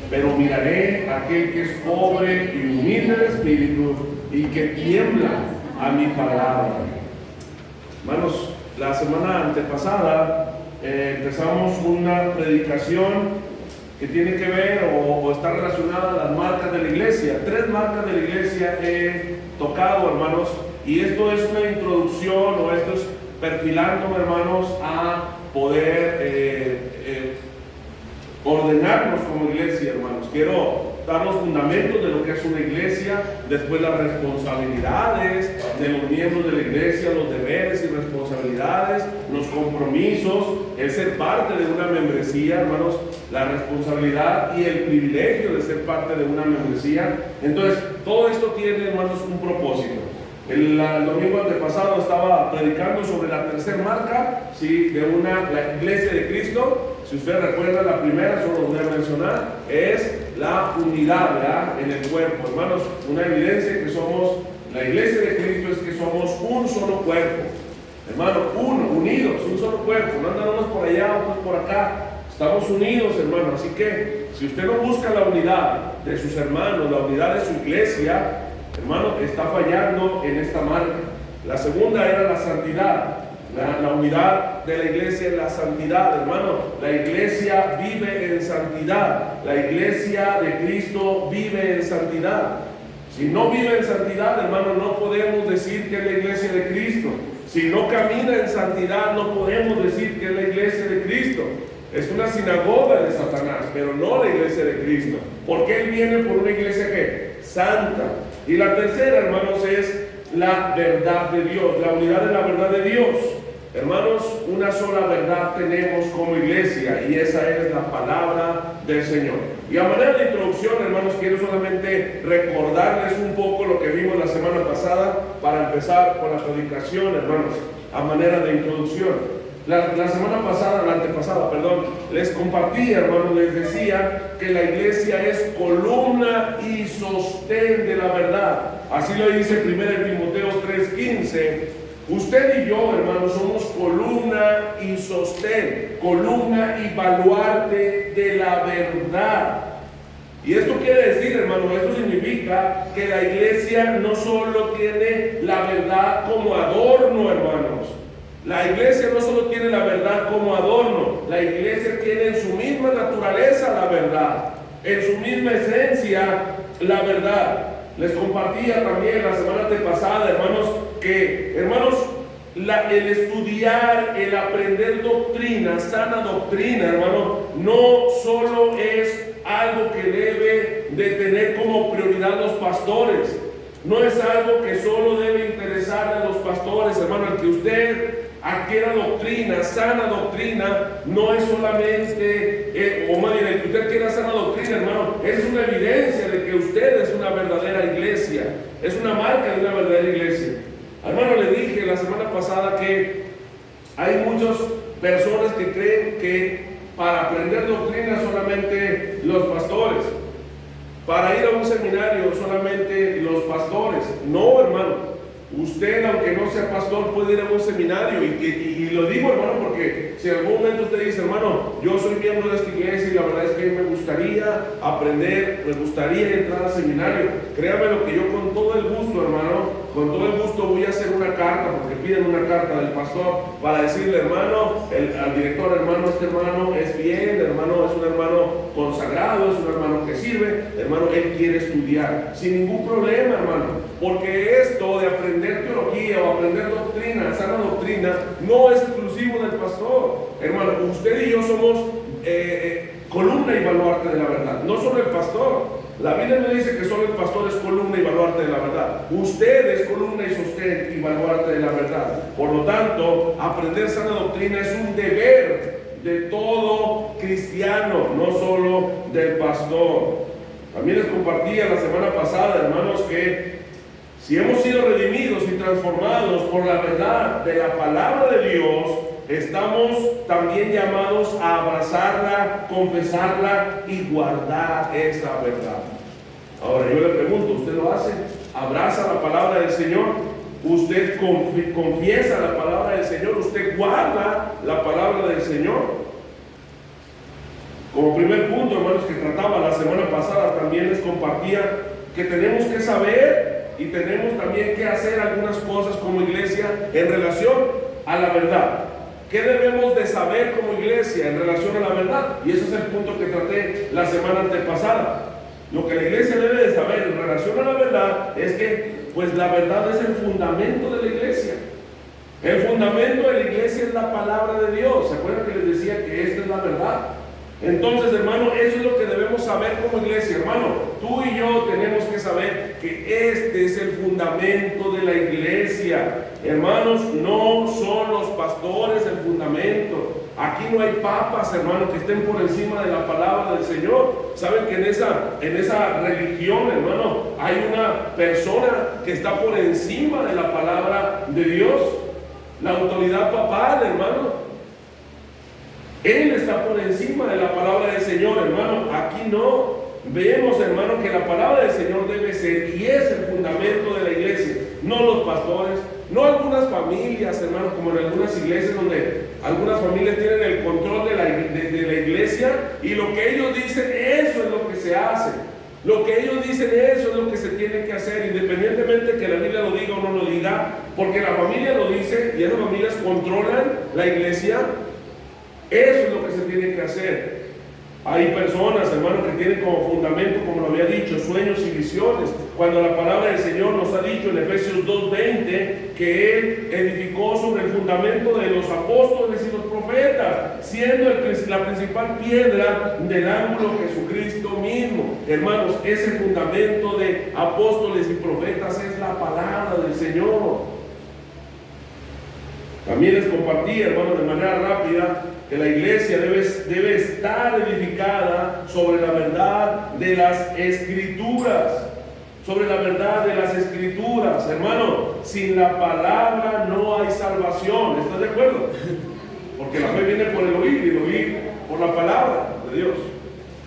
pero miraré a aquel que es pobre y humilde de espíritu y que tiembla a mi palabra. Hermanos, la semana antepasada empezamos una predicación que tiene que ver o está relacionada a las marcas de la iglesia. 3 marcas de la iglesia he tocado, hermanos, y esto es una introducción, o esto es perfilándome, hermanos, a poder ordenarnos como iglesia, hermanos. Quiero dar los fundamentos de lo que es una iglesia, después las responsabilidades de los miembros de la iglesia, los deberes y responsabilidades, los compromisos, el ser parte de una membresía, hermanos, la responsabilidad y el privilegio de ser parte de una membresía. Entonces, todo esto tiene, hermanos, un propósito. El domingo antepasado estaba predicando sobre la tercera marca, ¿sí?, de la iglesia de Cristo. Si usted recuerda, la primera, solo lo voy a mencionar, es la unidad, ¿verdad?, en el cuerpo. Hermanos, una evidencia que somos la iglesia de Cristo es que somos un solo cuerpo. Hermanos, unidos, un solo cuerpo. No andamos por allá, otros por acá. Estamos unidos, hermanos. Así que, si usted no busca la unidad de sus hermanos, la unidad de su iglesia, hermano, está fallando en esta marca. La segunda era la santidad. La unidad de la iglesia es la santidad, hermano. La iglesia vive en santidad. La iglesia de Cristo vive en santidad. Si no vive en santidad, hermano, no podemos decir que es la iglesia de Cristo. Si no camina en santidad, no podemos decir que es la iglesia de Cristo. Es una sinagoga de Satanás, pero no la iglesia de Cristo. Porque Él viene por una iglesia que santa. Y la tercera, hermanos, es la verdad de Dios, la unidad de la verdad de Dios. Hermanos, una sola verdad tenemos como iglesia, y esa es la palabra del Señor. Y a manera de introducción, hermanos, quiero solamente recordarles un poco lo que vimos la semana pasada para empezar con la predicación, hermanos, a manera de introducción. La semana pasada, la antepasada, perdón, les compartí, hermanos, les decía que la iglesia es columna y sostén de la verdad. Así lo dice 1 Timoteo 3:15. Usted y yo, hermanos, somos columna y sostén, columna y baluarte de la verdad. Y esto quiere decir, hermanos, esto significa que la iglesia no solo tiene la verdad como adorno, hermanos. La iglesia no solo tiene la verdad como adorno, la iglesia tiene en su misma naturaleza la verdad, en su misma esencia la verdad. Les compartía también la semana antepasada, hermanos, que, hermanos, el estudiar, el aprender doctrina, sana doctrina, hermano, no solo es algo que debe de tener como prioridad los pastores. No es algo que solo debe interesar a los pastores, hermano. El que usted adquiera doctrina, sana doctrina, no es solamente, o más bien, el que usted adquiera sana doctrina, hermano, es una evidencia de que usted es una verdadera iglesia, es una marca de una verdadera iglesia. Hermano, le dije la semana pasada que hay muchas personas que creen que para aprender doctrina solamente los pastores, para ir a un seminario solamente los pastores. No, hermano. Usted, aunque no sea pastor, puede ir a un seminario, y lo digo, hermano, porque si en algún momento usted dice, hermano, yo soy miembro de esta iglesia y la verdad es que me gustaría aprender, me gustaría entrar al seminario, créame lo que yo con todo el gusto, hermano, con todo el gusto voy a hacer una carta, porque piden una carta del pastor para decirle, hermano, al director, hermano, este hermano es fiel, hermano, es un hermano consagrado, es un hermano que sirve, hermano, él quiere estudiar, sin ningún problema, hermano. Porque esto de aprender teología o aprender doctrina, sana doctrina, no es exclusivo del pastor. Hermano, usted y yo somos columna y baluarte de la verdad, no solo el pastor. La Biblia no dice que solo el pastor es columna y baluarte de la verdad. Usted es columna y sostén y baluarte de la verdad. Por lo tanto, aprender sana doctrina es un deber de todo cristiano, no solo del pastor. También les compartía la semana pasada, hermanos, que si hemos sido redimidos y transformados por la verdad de la palabra de Dios, estamos también llamados a abrazarla, confesarla y guardar esa verdad. Ahora yo le pregunto, ¿usted lo hace? ¿Abraza la palabra del Señor? ¿Usted confiesa la palabra del Señor? ¿Usted guarda la palabra del Señor? Como primer punto, hermanos, que trataba la semana también les compartía que tenemos que saber y tenemos también que hacer algunas cosas como iglesia en relación a la verdad. ¿Qué debemos de saber como iglesia en relación a la verdad? Y ese es el punto que traté la semana antepasada. Lo que la iglesia debe de saber en relación a la verdad es que pues la verdad es el fundamento de la iglesia. El fundamento de la iglesia es la palabra de Dios. ¿Se acuerdan que les decía que esta es la verdad? Entonces, hermano, eso es lo que debemos saber como iglesia. Hermano, tú y yo tenemos que saber que este es el fundamento de la iglesia. Hermanos, no son los pastores el fundamento. Aquí no hay papas, hermano, que estén por encima de la palabra del Señor. Saben que en esa religión, hermano, hay una persona que está por encima de la palabra de Dios. La autoridad papal, hermano. Él está por encima de la palabra del Señor, hermano. Aquí no. Vemos, hermano, que la palabra del Señor debe ser y es el fundamento de la iglesia. No los pastores, no algunas familias, hermano, como en algunas iglesias donde algunas familias tienen el control de la iglesia y lo que ellos dicen, eso es lo que se hace. Lo que ellos dicen, eso es lo que se tiene que hacer, independientemente que la Biblia lo diga o no lo diga, porque la familia lo dice y esas familias controlan la iglesia. Eso es lo que se tiene que hacer. Hay personas, hermanos, que tienen como fundamento, como lo había dicho, sueños y visiones. Cuando la palabra del Señor nos ha dicho en Efesios 2:20 que Él edificó sobre el fundamento de los apóstoles y los profetas, siendo la principal piedra del ángulo Jesucristo mismo. Hermanos, ese fundamento de apóstoles y profetas es la palabra del Señor. También les compartí, hermanos, de manera rápida, que la iglesia debe estar edificada sobre la verdad de las Escrituras. Sobre la verdad de las Escrituras. Hermano, sin la palabra no hay salvación. ¿Estás de acuerdo? Porque la fe viene por el oír y el oír por la palabra de Dios.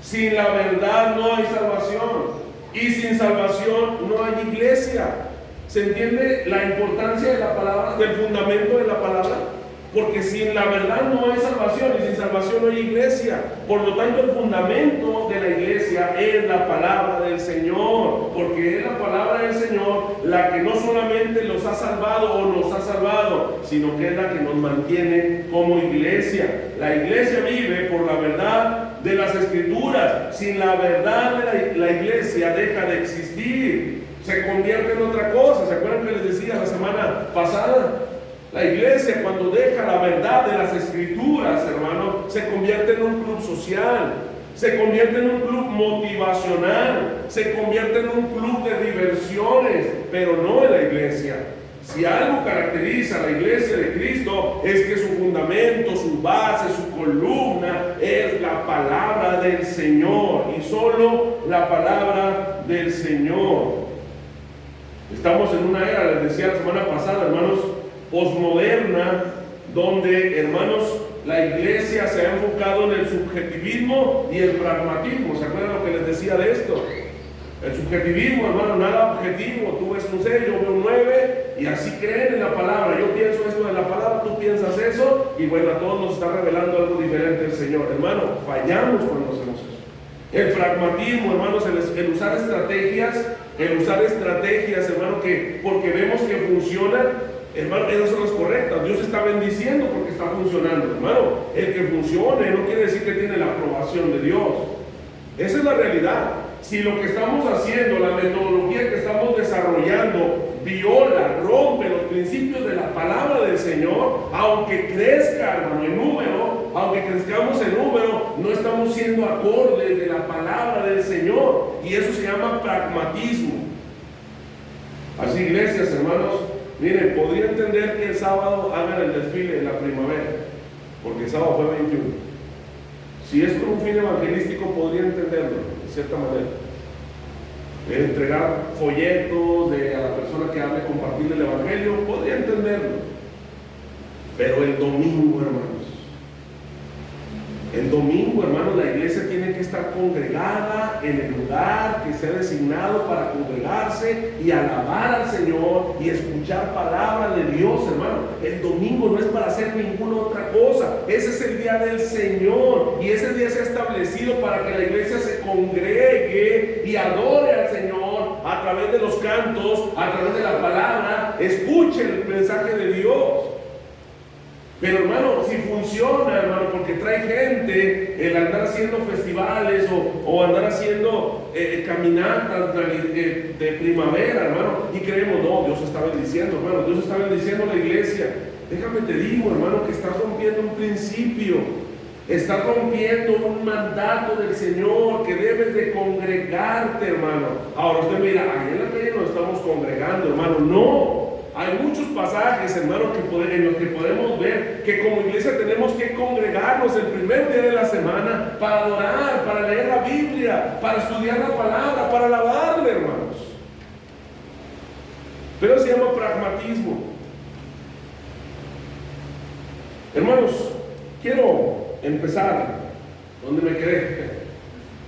Sin la verdad no hay salvación. Y sin salvación no hay iglesia. ¿Se entiende la importancia de la palabra, del fundamento de la palabra? Porque sin la verdad no hay salvación y sin salvación no hay iglesia. Por lo tanto, el fundamento de la iglesia es la palabra del Señor, porque es la palabra del Señor la que no solamente los ha salvado o nos ha salvado, sino que es la que nos mantiene como iglesia. La iglesia vive por la verdad de las Escrituras. Sin la verdad de la iglesia deja de existir, se convierte en otra cosa. ¿Se acuerdan que les decía la semana pasada? La iglesia, cuando deja la verdad de las Escrituras, hermano, se convierte en un club social, se convierte en un club motivacional, se convierte en un club de diversiones, pero no en la iglesia. Si algo caracteriza a la iglesia de Cristo es que su fundamento, su base, su columna es la palabra del Señor y solo la palabra del Señor. Estamos en una era, les decía la semana pasada, hermanos, posmoderna, donde, hermanos, la iglesia se ha enfocado en el subjetivismo y el pragmatismo. ¿Se acuerdan lo que les decía de esto? El subjetivismo, hermano, nada objetivo. Tú ves un 6, yo veo un 9 y así creen en la palabra. Yo pienso esto de la palabra, tú piensas eso y bueno, a todos nos está revelando algo diferente el Señor. Hermano, fallamos cuando hacemos eso. El pragmatismo, hermanos, el usar estrategias, hermano, que porque vemos que funcionan. Hermano, esas son las correctas. Dios está bendiciendo porque está funcionando. Hermano, el que funcione no quiere decir que tiene la aprobación de Dios. Esa es la realidad. Si lo que estamos haciendo, la metodología que estamos desarrollando, viola, rompe los principios de la palabra del Señor, aunque crezca, hermano, en número, aunque crezcamos en número, no estamos siendo acordes de la palabra del Señor. Y eso se llama pragmatismo. Así, iglesias, hermanos, miren, podría entender que el sábado hagan el desfile en la primavera, porque el sábado fue 21. Si es con un fin evangelístico, podría entenderlo, de cierta manera. Entregar folletos a la persona que hable, compartirle el evangelio, podría entenderlo. Pero el domingo, hermanos, la iglesia tiene que estar congregada en el lugar que sea designado para congregarse y alabar al Señor y escuchar palabra de Dios, hermano. El domingo no es para hacer ninguna otra cosa. Ese es el día del Señor y ese día se ha establecido para que la iglesia se congregue y adore al Señor a través de los cantos, a través de la palabra, escuche el mensaje de Dios. Pero hermano, si funciona, hermano, porque trae gente el andar haciendo festivales o andar haciendo caminatas de primavera, hermano, y creemos, no, Dios está bendiciendo, hermano, Dios está bendiciendo la iglesia. Déjame te digo, hermano, que estás rompiendo un principio, estás rompiendo un mandato del Señor, que debes de congregarte, hermano. Ahora usted mira, ahí en la calle nos estamos congregando, hermano. No. Hay muchos pasajes, hermano, en los que podemos ver que como iglesia tenemos que congregarnos el primer día de la semana para adorar, para leer la Biblia, para estudiar la palabra, para alabarle, hermanos. Pero se llama pragmatismo. Hermanos, quiero empezar donde me quedé.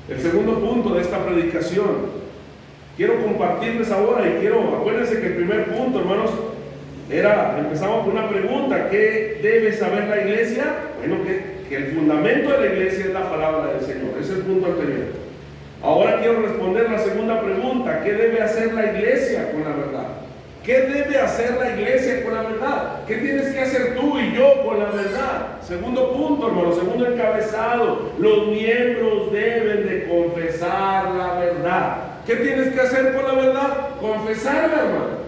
El segundo punto de esta predicación. Quiero compartirles ahora y acuérdense que el primer punto, hermanos, empezamos con una pregunta: ¿qué debe saber la iglesia? Bueno, que el fundamento de la iglesia es la palabra del Señor. Ese es el punto anterior. Ahora quiero responder la segunda pregunta: ¿qué debe hacer la iglesia con la verdad? ¿Qué debe hacer la iglesia con la verdad? ¿Qué tienes que hacer tú y yo con la verdad? Segundo punto, hermano, segundo encabezado: los miembros deben de confesar la verdad. ¿Qué tienes que hacer con la verdad? Confesarla, hermano.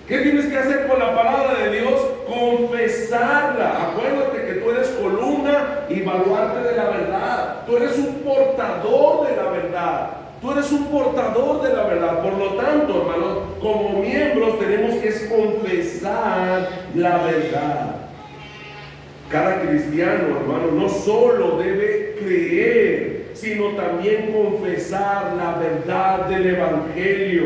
¿Qué tienes que hacer con la palabra de Dios? Confesarla. Acuérdate que tú eres columna y baluarte de la verdad. Tú eres un portador de la verdad. Tú eres un portador de la verdad. Por lo tanto, hermanos, como miembros tenemos que confesar la verdad. Cada cristiano, hermano, no solo debe creer, sino también confesar la verdad del Evangelio.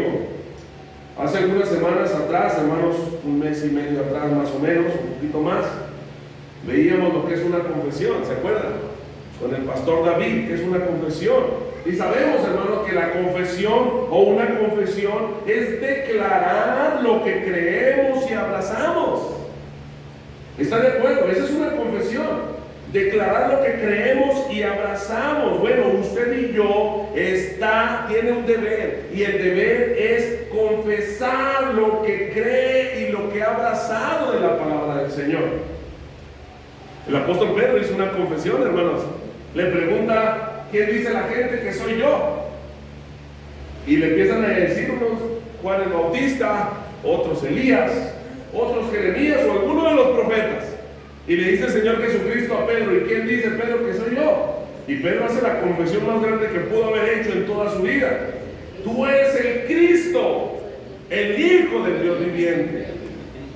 Hace algunas semanas atrás, hermanos, un mes y medio atrás más o menos, un poquito más, veíamos lo que es una confesión, ¿se acuerdan? Con el pastor David, que es una confesión. Y sabemos, hermanos, que la confesión o una confesión es declarar lo que creemos y abrazamos. ¿Está de acuerdo? Esa es una confesión. Declarar lo que creemos y abrazamos. Bueno, usted y yo tiene un deber, y el deber es confesar lo que cree y lo que ha abrazado de la palabra del Señor. El apóstol Pedro hizo una confesión, hermanos. Le pregunta: ¿quién dice la gente que soy yo? Y le empiezan a decir unos Juan el Bautista, otros Elías, otros Jeremías o alguno de los profetas. Y le dice el Señor Jesucristo a Pedro: ¿y quién dice Pedro que soy yo? Y Pedro hace la confesión más grande que pudo haber hecho en toda su vida: tú eres el Cristo, el Hijo del Dios viviente.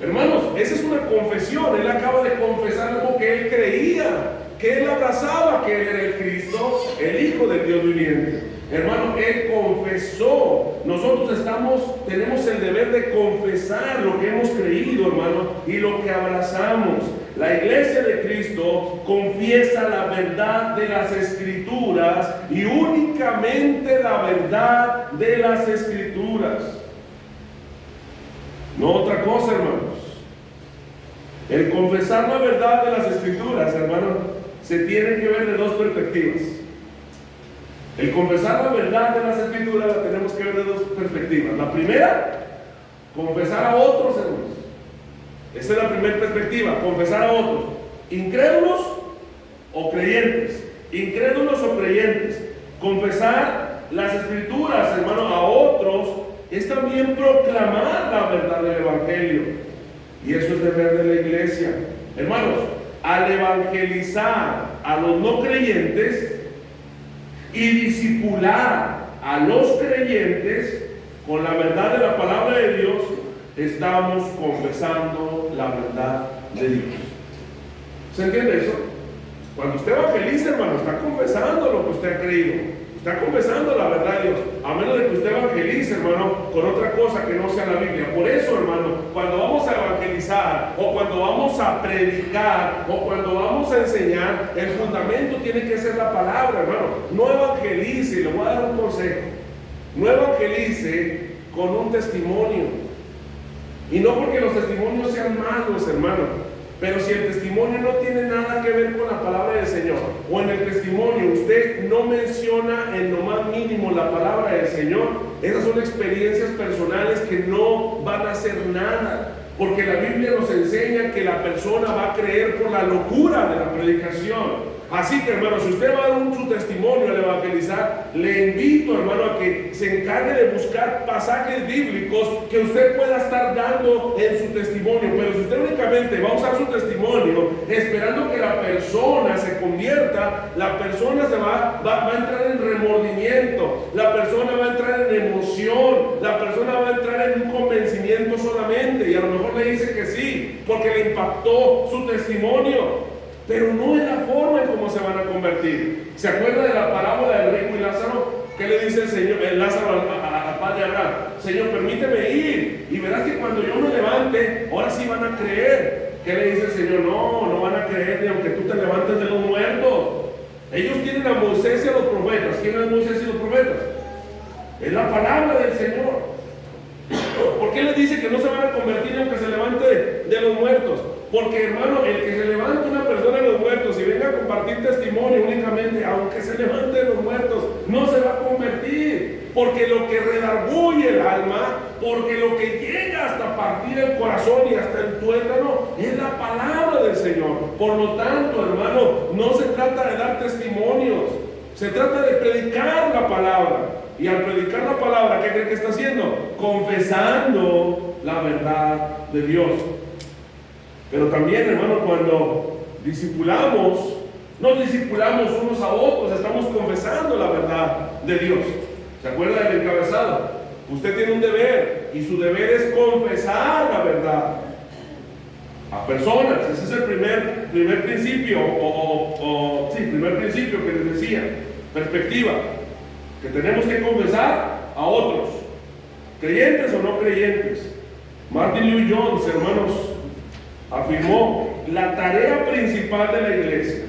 Hermanos, esa es una confesión. Él acaba de confesar algo que él creía, que él abrazaba, que él era el Cristo, el Hijo del Dios viviente. Hermano, él confesó. Nosotros tenemos el deber de confesar lo que hemos creído, hermano, y lo que abrazamos. La iglesia de Cristo confiesa la verdad de las Escrituras, y únicamente la verdad de las Escrituras. No otra cosa, hermanos. El confesar la verdad de las Escrituras, hermano, se tiene que ver de dos perspectivas. El confesar la verdad de las Escrituras la tenemos que ver de dos perspectivas. La primera, confesar a otros, hermanos. Esa es la primera perspectiva, confesar a otros. Incrédulos o creyentes. Incrédulos o creyentes. Confesar las Escrituras, hermano, a otros es también proclamar la verdad del Evangelio. Y eso es deber de la iglesia. Hermanos, al evangelizar a los no creyentes y discipular a los creyentes con la verdad de la palabra de Dios, estamos confesando la verdad de Dios. ¿Se entiende eso? Cuando usted evangeliza, hermano, está confesando lo que usted ha creído. Está confesando la verdad de Dios. A menos de que usted evangelice, hermano, con otra cosa que no sea la Biblia. Por eso, hermano, cuando vamos a evangelizar, o cuando vamos a predicar, o cuando vamos a enseñar, el fundamento tiene que ser la palabra, hermano. No evangelice, le voy a dar un consejo. No evangelice con un testimonio. Y no porque los testimonios sean malos, hermano. Pero si el testimonio no tiene nada que ver con la palabra del Señor, o en el testimonio usted no menciona en lo más mínimo la palabra Señor, esas son experiencias personales que no van a hacer nada. Porque la Biblia nos enseña que la persona va a creer por la locura de la predicación. Así que, hermano, si usted va a dar su testimonio al evangelizar, le invito, hermano, a que se encargue de buscar pasajes bíblicos que usted pueda estar dando en su testimonio. Pero si usted únicamente va a usar su testimonio esperando que la persona se convierta, la persona va a entrar en remordimiento, la persona va a entrar en emoción, la persona va a entrar en un convencimiento solamente, y a lo mejor le dice que sí, porque le impactó su testimonio. Pero no es la forma en cómo se van a convertir. ¿Se acuerda de la parábola del rico y Lázaro? ¿Qué le dice el Lázaro al padre Abraham? Señor, permíteme ir, y verás que cuando yo me levante, ahora sí van a creer. ¿Qué le dice el Señor? No van a creer ni aunque tú te levantes de los muertos. Ellos tienen a Moisés y a los profetas. ¿Quién es Moisés y los profetas? Es la palabra del Señor. ¿Por qué le dice que no se van a convertir aunque se levante de los muertos? Porque, hermano, el que se levante una persona de los muertos y venga a compartir testimonio únicamente, aunque se levante de los muertos, no se va a convertir. Porque lo que redarguye el alma, porque lo que llega hasta partir el corazón y hasta el tuétano, es la palabra del Señor. Por lo tanto, hermano, no se trata de dar testimonios, se trata de predicar la palabra. Y al predicar la palabra, ¿qué cree que está haciendo? Confesando la verdad de Dios. Pero también, hermano, cuando discipulamos, nos discipulamos unos a otros, estamos confesando la verdad de Dios. ¿Se acuerda del encabezado? Usted tiene un deber, y su deber es confesar la verdad a personas. Ese es el primer principio, primer principio que les decía, perspectiva, que tenemos que confesar a otros, creyentes o no creyentes. Martin Lloyd-Jones, hermanos, afirmó: la tarea principal de la iglesia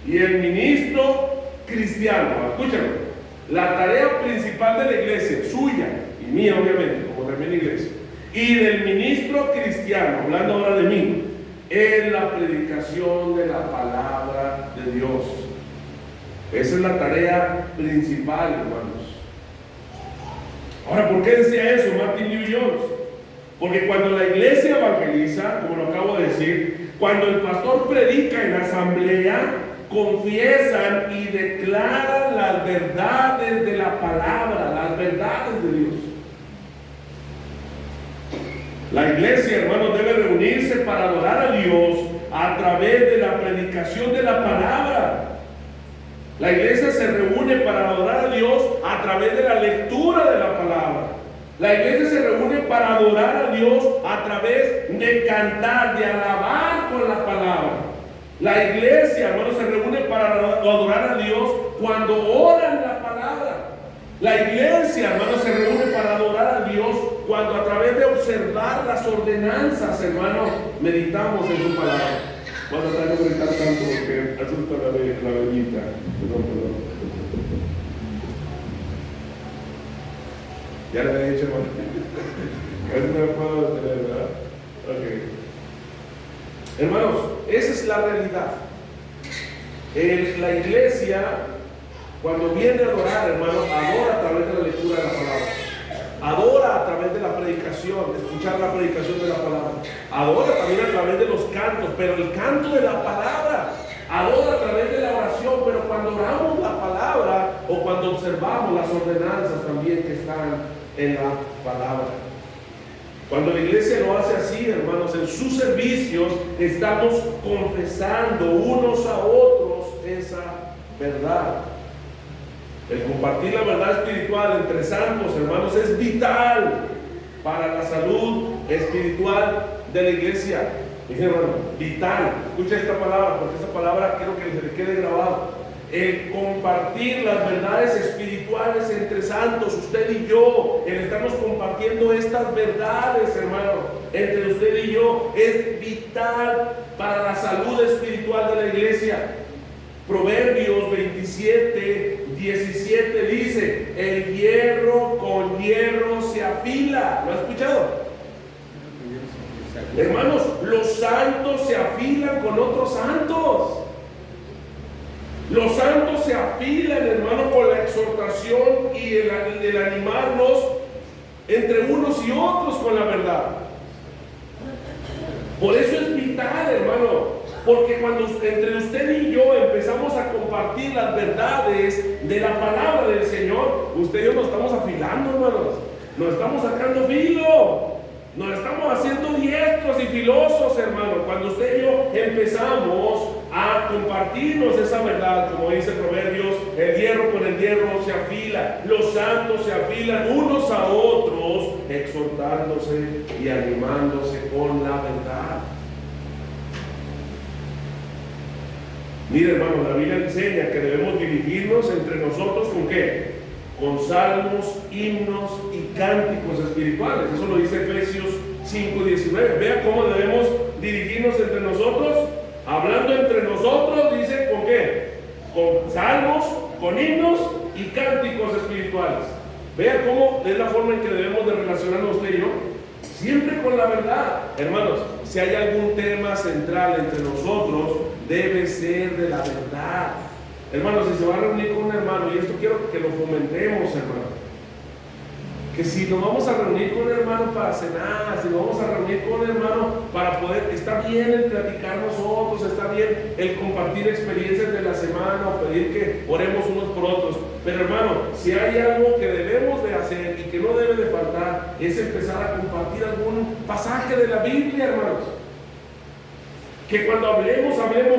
y el ministro cristiano, escúchame, la tarea principal de la iglesia, suya y mía obviamente, como también la iglesia, y del ministro cristiano, hablando ahora de mí, es la predicación de la palabra de Dios. Esa es la tarea principal, hermanos. Ahora, ¿por qué decía eso Martin Lloyd-Jones? Porque cuando la iglesia evangeliza, como lo acabo de decir, cuando el pastor predica en asamblea, confiesan y declaran las verdades de la palabra, las verdades de Dios. La iglesia, hermanos, debe reunirse para adorar a Dios a través de la predicación de la palabra. La iglesia se reúne para adorar a Dios a través de la lectura de la palabra. La iglesia se reúne para adorar a Dios a través de cantar, de alabar con la palabra. La iglesia, hermanos, se reúne para adorar a Dios cuando oran la palabra. La iglesia, hermanos, se reúne para adorar a Dios cuando a través de observar las ordenanzas, hermanos, meditamos en su palabra. Voy a tratar de gritar tanto porque asusta la velita. Perdón. Ya le había dicho, hermano. A ver si me puedo detener, ¿verdad? Ok. Hermanos, esa es la realidad. La iglesia, cuando viene a adorar, hermanos, adora a través de la lectura de la palabra. Adora a través de la predicación, escuchar la predicación de la palabra. Adora también a través de los cantos, pero el canto de la palabra. Adora a través de la oración, pero cuando oramos la palabra o cuando observamos las ordenanzas también que están en la palabra. Cuando la iglesia lo hace así, hermanos, en sus servicios estamos confesando unos a otros esa verdad. El compartir la verdad espiritual entre santos, hermanos, es vital para la salud espiritual de la iglesia. Dije, hermano, vital. Escucha esta palabra, porque esta palabra quiero que se le quede grabado. El compartir las verdades espirituales entre santos, usted y yo, el estamos compartiendo estas verdades, hermano, entre usted y yo, es vital para la salud espiritual de la iglesia. Proverbios 27:17 dice: el hierro con hierro se afila. ¿Lo ha escuchado? Hermanos, los santos se afilan con otros santos. Los santos se afilan, hermano, con la exhortación exhortación y el animarnos entre unos y otros con la verdad. Por eso es vital, hermano, porque cuando entre usted y yo empezamos a compartir las verdades de la palabra del Señor, usted y yo nos estamos afilando, hermanos, nos estamos sacando filo, nos estamos haciendo diestros y filosos, hermano. Cuando usted y yo empezamos a compartirnos esa verdad, como dice Proverbios, el hierro con el hierro se afila, los santos se afilan unos a otros, exhortándose y animándose con la verdad. Mire, hermano, la Biblia enseña que debemos dirigirnos entre nosotros ¿con qué? Con salmos, himnos y cánticos espirituales. Eso lo dice Efesios 5:19. Vea cómo debemos dirigirnos entre nosotros. Hablando entre nosotros, dice, ¿con qué? Con salmos, con himnos y cánticos espirituales. Vea cómo es la forma en que debemos de relacionarnos usted y yo. Siempre con la verdad. Hermanos, si hay algún tema central entre nosotros, debe ser de la verdad. Hermanos, si se va a reunir con un hermano, y esto quiero que lo fomentemos, hermano, que si nos vamos a reunir con un hermano para cenar, si nos vamos a reunir con un hermano para poder, está bien el platicar nosotros, está bien el compartir experiencias de la semana o pedir que oremos unos por otros, pero hermano, si hay algo que debemos de hacer y que no debe de faltar, es empezar a compartir algún pasaje de la Biblia, hermanos. Que cuando hablemos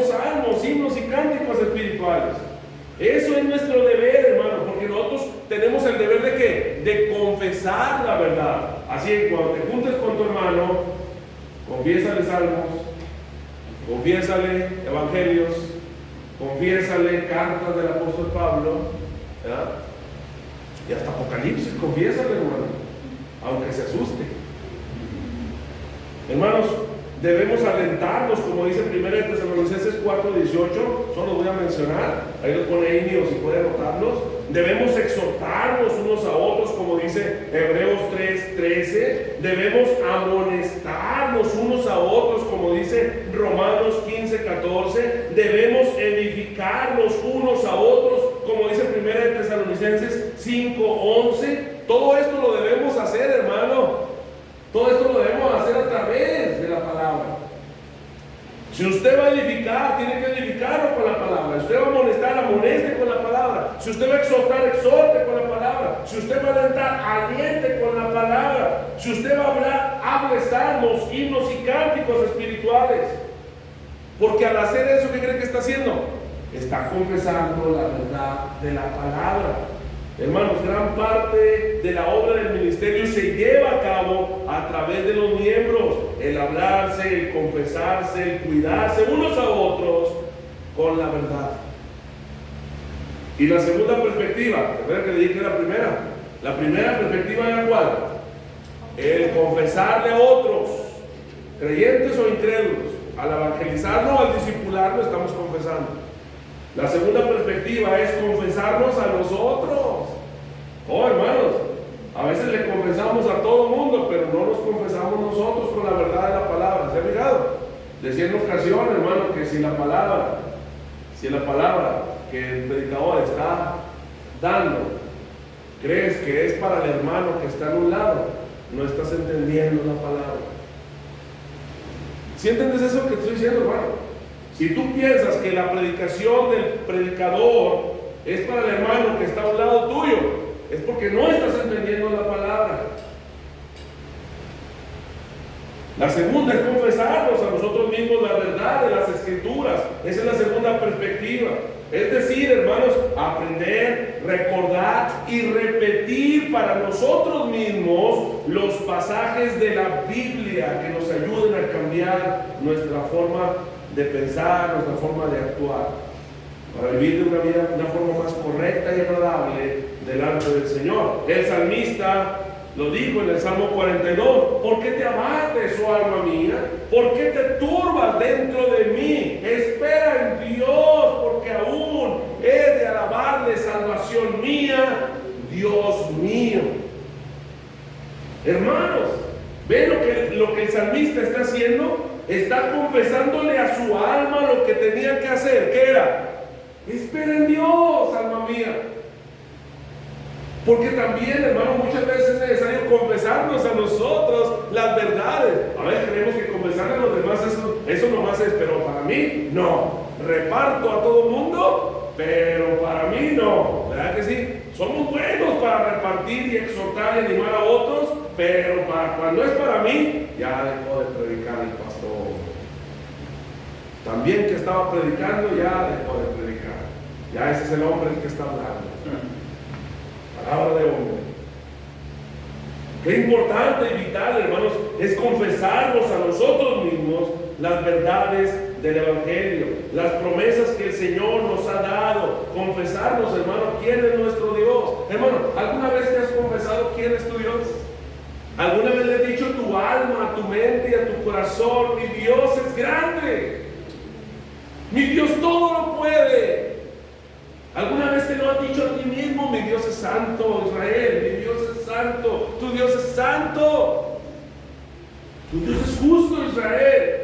salmos, himnos y cánticos espirituales. Eso es nuestro deber, hermano, porque nosotros tenemos el deber de ¿qué? De confesar la verdad. Así que cuando te juntes con tu hermano, confiésale salmos, confiésale evangelios, confiésale cartas del apóstol Pablo, ¿verdad? Y hasta Apocalipsis, confiésale, hermano, aunque se asuste. Hermanos, debemos alentarnos, como dice 1 Tesalonicenses 4:18, solo voy a mencionar, ahí lo pone ahí, o si puede anotarlos. Debemos exhortarnos unos a otros, como dice Hebreos 3:13. Debemos amonestarnos unos a otros, como dice Romanos 15:14. Debemos edificarnos unos a otros, como dice 1 Tesalonicenses 5:11. Todo esto lo debemos hacer, hermano. Todo esto lo debemos hacer a través de la palabra. Si usted va a edificar, tiene que edificarlo con la palabra. Si usted va a amonestar, amoneste con la palabra. Si usted va a exhortar, exhorte con la palabra. Si usted va a alentar, aliente con la palabra. Si usted va a hablar, hable salmos, himnos y cánticos espirituales. Porque al hacer eso, ¿qué cree que está haciendo? Está confesando la verdad de la palabra. Hermanos, gran parte de la obra del ministerio se lleva a cabo a través de los miembros, el hablarse, el confesarse, el cuidarse unos a otros con la verdad. Y la segunda perspectiva, recuerda que le dije la primera. La primera perspectiva era ¿cuál? El confesarle a otros, creyentes o incrédulos. Al evangelizarlo o al discipularlo estamos confesando. La segunda perspectiva es confesarnos a nosotros. Oh, hermanos, a veces le confesamos a todo el mundo, pero no nos confesamos nosotros con la verdad de la palabra. ¿Se ha fijado? Decía en ocasión, hermano, que si la palabra que el predicador está dando, crees que es para el hermano que está en un lado, no estás entendiendo la palabra. ¿Sí entiendes eso que estoy diciendo, hermano? Si tú piensas que la predicación del predicador es para el hermano que está a un lado tuyo, es porque no estás entendiendo la palabra. La segunda es confesarnos a nosotros mismos la verdad de las Escrituras. Esa es la segunda perspectiva. Es decir, hermanos, aprender, recordar y repetir para nosotros mismos los pasajes de la Biblia que nos ayuden a cambiar nuestra forma de pensar, nuestra forma de actuar, para vivir de una vida de una forma más correcta y agradable delante del Señor. El salmista lo dijo en el Salmo 42: ¿por qué te abates, oh alma mía? ¿Por qué te turbas dentro de mí? Espera en Dios, porque aún he de alabarle, salvación mía, Dios mío. Hermanos, ¿ven lo que el salmista está haciendo? Está confesándole a su alma lo que tenía que hacer. ¿Qué era? Espera en Dios, alma mía. Porque también, hermano, muchas veces es necesario confesarnos a nosotros las verdades. A veces creemos que confesarle a los demás eso nomás es, pero para mí no. Reparto a todo el mundo, pero para mí no. ¿Verdad que sí? Somos buenos para repartir y exhortar y animar a otros, pero cuando es para mí, ya dejó de predicar el pastor. También que estaba predicando, ya dejó de predicar. Ya ese es el hombre el que está hablando. Palabra de hombre. Qué importante y vital, hermanos, es confesarnos a nosotros mismos las verdades del Evangelio, las promesas que el Señor nos ha dado. Confesarnos, hermano, quién es nuestro Dios. Hermano, ¿alguna vez te has confesado quién es tu Dios? ¿Alguna vez le has dicho a tu alma, a tu mente y a tu corazón: mi Dios es grande, mi Dios todo lo puede? ¿Alguna vez te lo has dicho a ti mismo? Mi Dios es santo, Israel, mi Dios es santo, tu Dios es santo, tu Dios es justo, Israel.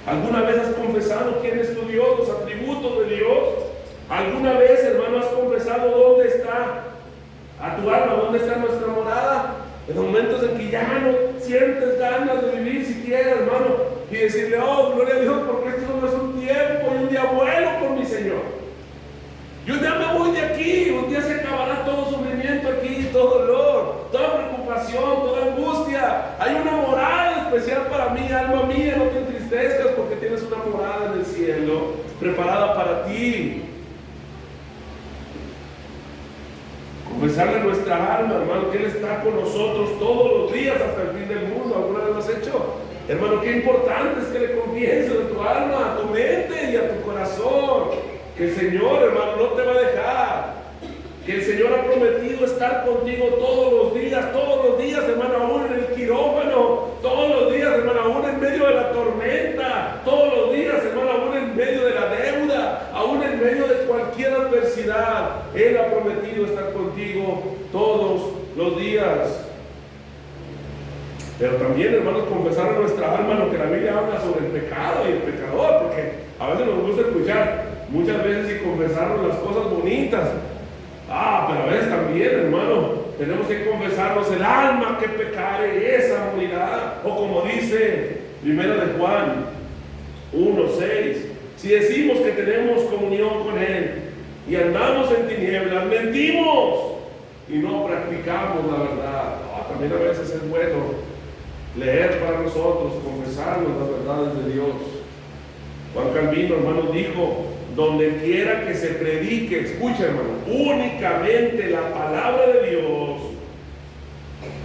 ¿Alguna vez has confesado quién es tu Dios, los atributos de Dios? ¿Alguna vez, hermano, has confesado dónde está a tu alma, dónde está nuestra morada? En los momentos en que ya no sientes ganas de vivir siquiera, hermano, y decirle: oh, gloria a Dios, porque esto no es un tiempo, y un día vuelo por mi Señor. Y un día me voy de aquí, un día se acabará todo sufrimiento aquí, todo dolor, toda preocupación, toda angustia. Hay una morada especial para mí, alma mía, no te entristezcas, porque tienes una morada en el cielo preparada para ti. Confesarle a nuestra alma, hermano, que Él está con nosotros todos los días hasta el fin del mundo. ¿Alguna vez lo has hecho? Hermano, qué importante es que le confieses a tu alma, a tu mente y a tu corazón que el Señor, hermano, no te va a dejar, que el Señor ha prometido estar contigo todos los días, hermano, aún en el quirófano, todos los días, hermano, aún en medio de la tormenta, todos los días, hermano, aún en medio de la deuda, aún en medio de cualquier adversidad. Él ha prometido estar contigo todos los días. Pero también, hermanos, confesar a nuestra alma lo que la Biblia habla sobre el pecado y el pecador, porque a veces nos gusta escuchar muchas veces y confesarnos las cosas bonitas. Pero a veces también, hermano, tenemos que confesarnos: el alma que pecare, esa morirá. O como dice 1 de Juan 1:6, si decimos que tenemos comunión con Él y andamos en tinieblas, mentimos y no practicamos la verdad. También a veces es bueno leer para nosotros, confesarnos las verdades de Dios. Juan Calvino, hermano, dijo: donde quiera que se predique, escucha, hermano, únicamente la palabra de Dios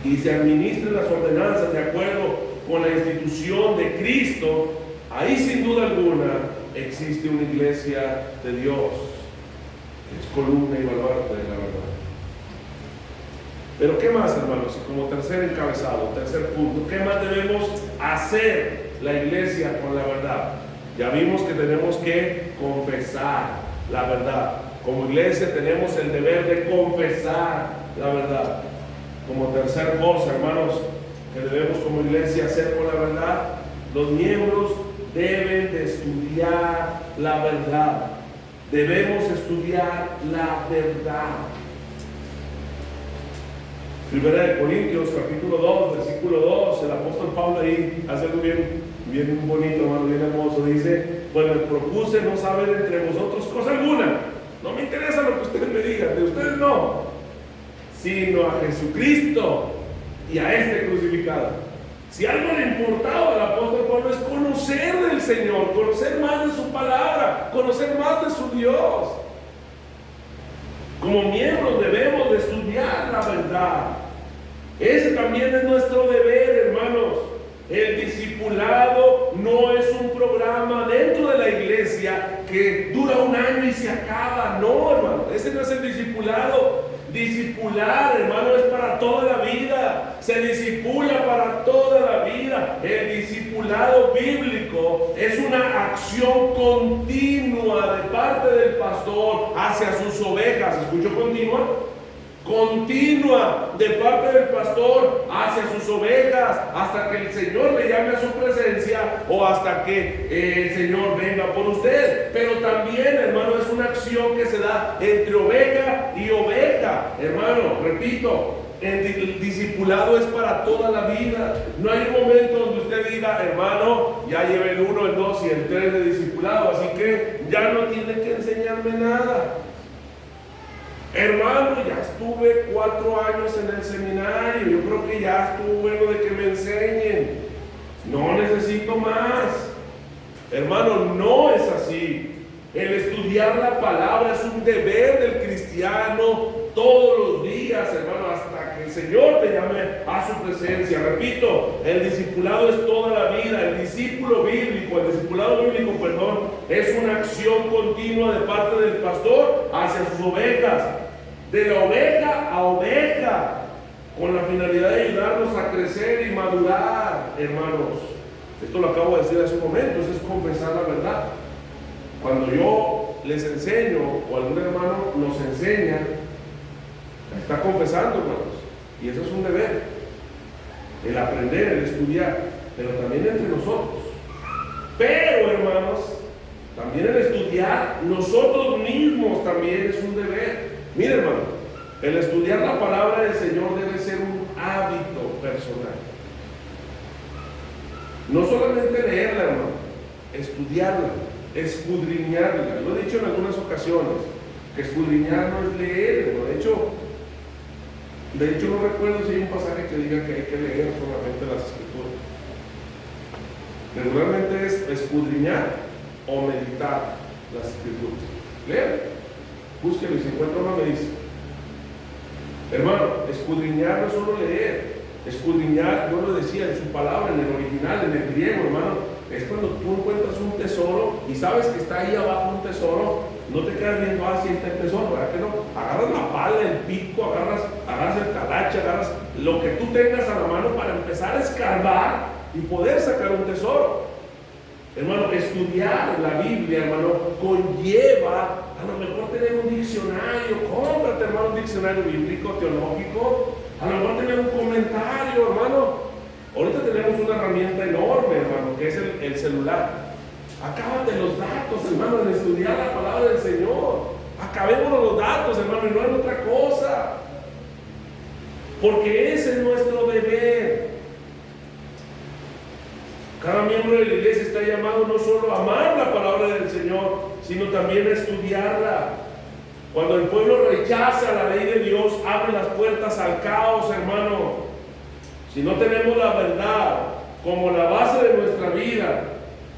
y se administren las ordenanzas de acuerdo con la institución de Cristo, ahí sin duda alguna existe una iglesia de Dios, es columna y baluarte de la verdad. Pero ¿qué más, hermanos? Como tercer encabezado, tercer punto, ¿qué más debemos hacer la iglesia con la verdad? Ya vimos que tenemos que confesar la verdad. Como iglesia tenemos el deber de confesar la verdad. Como tercer cosa, hermanos, que debemos como iglesia hacer con la verdad, los miembros deben de estudiar la verdad. Debemos estudiar la verdad. 1 Corintios capítulo 2, versículo 2, el apóstol Pablo ahí hace algo bien bonito, hermano, bien hermoso. Dice: pues me propuse no saber entre vosotros cosa alguna. No me interesa lo que ustedes me digan, de ustedes no, sino a Jesucristo y a este crucificado. Si algo le importaba al apóstol Pablo es conocer del Señor, conocer más de su palabra, conocer más de su Dios. Como miembros debemos de estudiar la verdad. Ese también es nuestro deber, hermanos. El discipulado no es un programa dentro de la iglesia que dura un año y se acaba. No, hermano, ese no es el discipulado. Discipular, hermano, es para toda la vida. Se discipula para toda la vida. El discipulado bíblico es una acción continua de parte del pastor hacia sus ovejas. ¿Escucho continua? continua de parte del pastor hacia sus ovejas, hasta que el Señor le llame a su presencia o hasta que el Señor venga por usted. Pero también, hermano, es una acción que se da entre oveja y oveja. Hermano, repito, el discipulado es para toda la vida. No hay un momento donde usted diga, hermano, ya llevé el 1, el 2 y el 3 de discipulado, así que ya no tiene que enseñarme nada. Hermano, ya estuve 4 años en el seminario, yo creo que ya estuvo bueno de que me enseñen, no necesito más. Hermano, no es así. El estudiar la palabra es un deber del cristiano todos los días, hermano, hasta que el Señor te llame a su presencia. Repito, el discipulado es toda la vida. El discípulo bíblico, el discipulado bíblico, perdón, es una acción continua de parte del pastor hacia sus ovejas, de la oveja a oveja, con la finalidad de ayudarnos a crecer y madurar, hermanos. Esto lo acabo de decir hace un momento, eso es confesar la verdad. Cuando yo les enseño o algún hermano nos enseña, está confesando, hermanos, y eso es un deber, el aprender, el estudiar, pero también entre nosotros. Pero, hermanos, también el estudiar nosotros mismos también es un deber. Mire, hermano, el estudiar la palabra del Señor debe ser un hábito personal. No solamente leerla, hermano, estudiarla, escudriñarla. Lo he dicho en algunas ocasiones, que escudriñar no es leer, hermano. De hecho no recuerdo si hay un pasaje que diga que hay que leer solamente las escrituras. Regularmente es escudriñar o meditar las escrituras. Leer, búsquelo y si encuentra uno me dice. Hermano, escudriñar no es solo leer. Escudriñar, yo lo decía en su palabra, en el original, en el griego, hermano, es cuando tú encuentras un tesoro y sabes que está ahí abajo un tesoro. No te quedas viendo, si está el tesoro, ¿verdad que no? Agarras la pala, el pico, agarras el talache, agarras lo que tú tengas a la mano para empezar a escarbar y poder sacar un tesoro. Hermano, estudiar la Biblia, hermano, conlleva a lo mejor tener un diccionario. Cómprate, hermano, un diccionario bíblico, teológico. A lo mejor tener un comentario, hermano. Ahorita tenemos una herramienta enorme, hermano, que es el celular. Acábate los datos, hermano, en estudiar la palabra del Señor. Acabémonos los datos, hermano, y no es otra cosa. Porque ese es nuestro deber. Cada miembro de la iglesia está llamado no solo a amar la palabra del Señor, sino también a estudiarla. Cuando el pueblo rechaza la ley de Dios, abre las puertas al caos, hermano. Si no tenemos la verdad como la base de nuestra vida,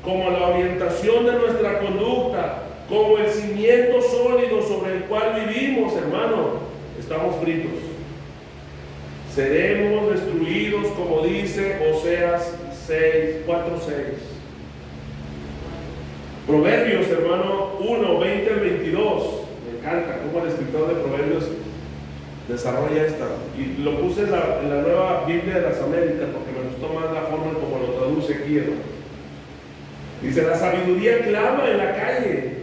como la orientación de nuestra conducta, como el cimiento sólido sobre el cual vivimos, hermano, estamos fritos. Seremos destruidos, como dice Oseas 4:6. Proverbios, hermano, 1, 20 al 22. Me encanta cómo el escritor de Proverbios desarrolla esta. Y lo puse en la nueva Biblia de las Américas porque me gustó más la forma como lo traduce aquí, hermano. Dice: la sabiduría clama en la calle,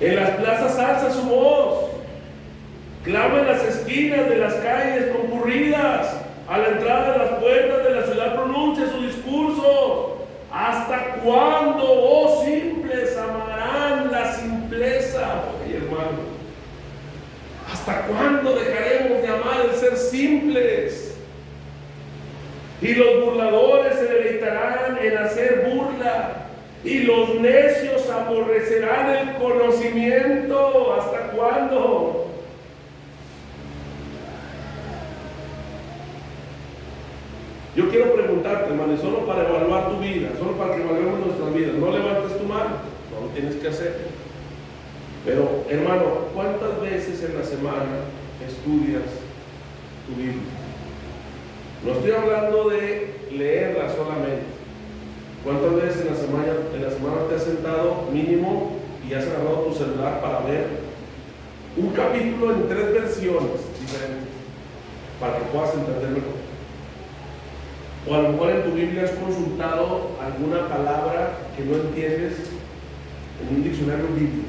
en las plazas alza su voz, clama en las esquinas de las calles concurridas, a la entrada de las puertas de la ciudad pronuncia su discurso. ¿Hasta cuándo, oh simples, amarán la simpleza? Oye, hermano, ¿hasta cuándo dejaremos de amar el ser simples? Y los burladores se deleitarán en hacer burla, y los necios aborrecerán el conocimiento. ¿Hasta cuándo? Yo quiero preguntarte, hermano, y solo para evaluar tu vida, solo para que evaluemos nuestras vidas. No levantes tu mano, no lo tienes que hacer. Pero, hermano, ¿cuántas veces en la semana estudias tu Biblia? No estoy hablando de leerla solamente. ¿Cuántas veces en la semana te has sentado mínimo y has agarrado tu celular para ver un capítulo en 3 versiones diferentes para que puedas entender mejor? O a lo mejor en tu Biblia has consultado alguna palabra que no entiendes en un diccionario bíblico.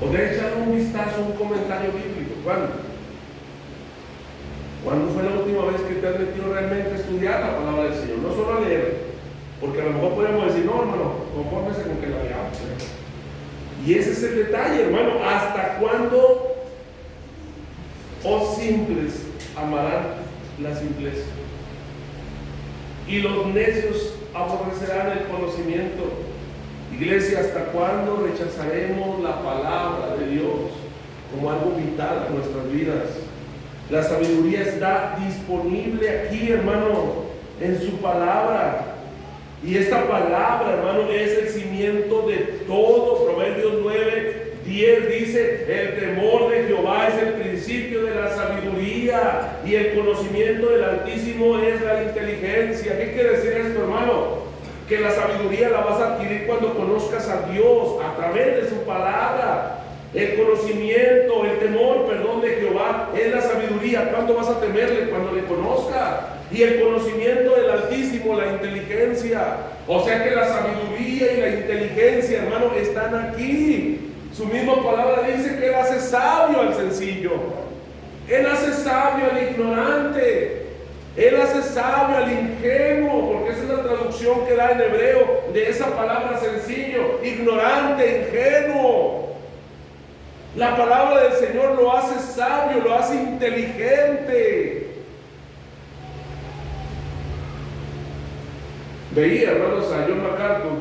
O te has echado un vistazo a un comentario bíblico. ¿Cuándo? ¿Cuándo fue la última vez que te has metido realmente a estudiar la palabra del Señor? No solo a leer, porque a lo mejor podemos decir, no, hermano, confórmese con que la leamos. Y ese es el detalle, hermano. ¿Hasta cuándo, oh simples, amarán la simpleza? Y los necios aborrecerán el conocimiento. Iglesia, ¿hasta cuándo rechazaremos la palabra de Dios como algo vital a nuestras vidas? La sabiduría está disponible aquí, hermano, en su palabra. Y esta palabra, hermano, es el cimiento de todo. Proverbios 9:10 dice: el temor de Jehová es el principio de la sabiduría, y el conocimiento del Altísimo es la inteligencia. ¿Qué quiere decir esto, hermano? Que la sabiduría la vas a adquirir cuando conozcas a Dios a través de su palabra. El conocimiento, el temor, perdón, de Jehová es la sabiduría. ¿Cuándo vas a temerle? Cuando le conozcas. Y el conocimiento del Altísimo, la inteligencia. O sea que la sabiduría y la inteligencia, hermano, están aquí. Su misma palabra dice que Él hace sabio al sencillo. Él hace sabio al ignorante. Él hace sabio al ingenuo, porque esa es la traducción que da en hebreo de esa palabra sencillo: ignorante, ingenuo. La palabra del Señor lo hace sabio, lo hace inteligente. Veía, hermanos, a John MacArthur.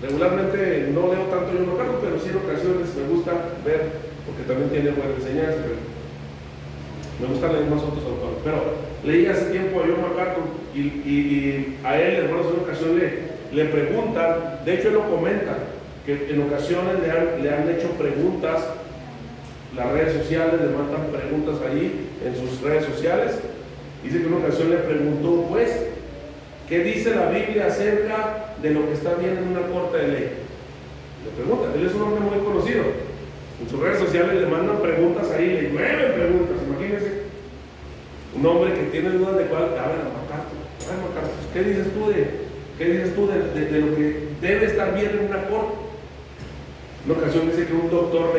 Regularmente no leo tanto a John MacArthur, pero sí en ocasiones me gusta ver, porque también tiene buena enseñanza. Me gusta leer más otros autores. Pero leí hace tiempo a John MacArthur y a él, hermanos, en una ocasión le preguntan, de hecho él lo comenta, que en ocasiones le han hecho preguntas, las redes sociales le mandan preguntas ahí en sus redes sociales. Dice que en una ocasión le preguntó un juez: ¿qué dice la Biblia acerca de lo que está bien en una corte de ley? Le preguntan, él es un hombre muy conocido. En sus redes sociales le mandan preguntas ahí, le llueven preguntas, imagínense. Un hombre que tiene dudas de cuál, a ver, MacArthur, ¿qué dices tú de lo que debe estar bien en una corte? En una ocasión dice que un doctor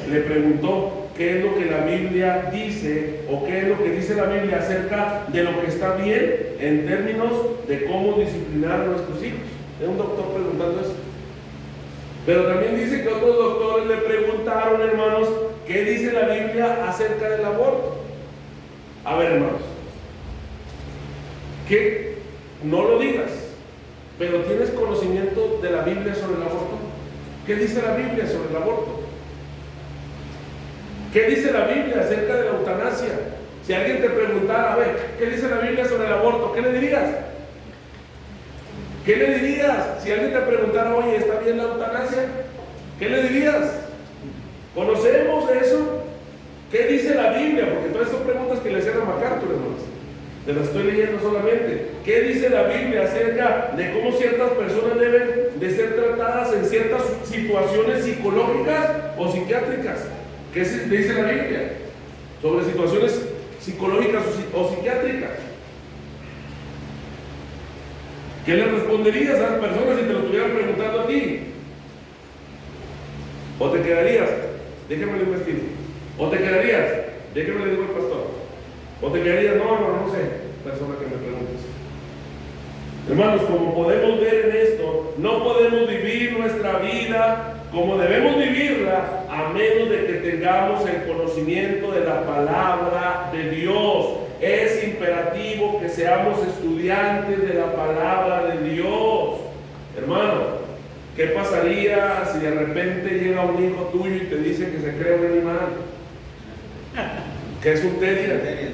le preguntó qué es lo que la Biblia dice, o qué es lo que dice la Biblia acerca de lo que está bien en términos de cómo disciplinar a nuestros hijos. Es un doctor preguntando eso. Pero también dice que otros doctores le preguntaron, hermanos, qué dice la Biblia acerca del aborto. A ver, hermanos, que no lo digas, pero ¿tienes conocimiento de la Biblia sobre el aborto? ¿Qué dice la Biblia sobre el aborto? ¿Qué dice la Biblia acerca de la eutanasia? Si alguien te preguntara, a ver, ¿qué dice la Biblia sobre el aborto? ¿Qué le dirías? ¿Qué le dirías? Si alguien te preguntara, oye, ¿está bien la eutanasia? ¿Qué le dirías? ¿Conocemos eso? ¿Qué dice la Biblia? Porque todas estas preguntas que le hacían a MacArthur, hermanos, te las estoy leyendo solamente. ¿Qué dice la Biblia acerca de cómo ciertas personas deben de ser tratadas en ciertas situaciones psicológicas o psiquiátricas? ¿Qué dice la Biblia sobre situaciones psicológicas o psiquiátricas? ¿Qué le responderías a las personas si te lo estuvieran preguntando a ti? ¿O te quedarías? Déjame le investigo. ¿O te quedarías? Déjame le digo al pastor. ¿O te quedarías? No sé, persona que me preguntes. Hermanos, como podemos ver en esto, no podemos vivir nuestra vida como debemos vivirla a menos de que tengamos el conocimiento de la palabra de Dios. Es imperativo que seamos estudiantes de la palabra de Dios. Hermano, ¿qué pasaría si de repente llega un hijo tuyo y te dice que se crea un animal? ¿Qué es un terrier?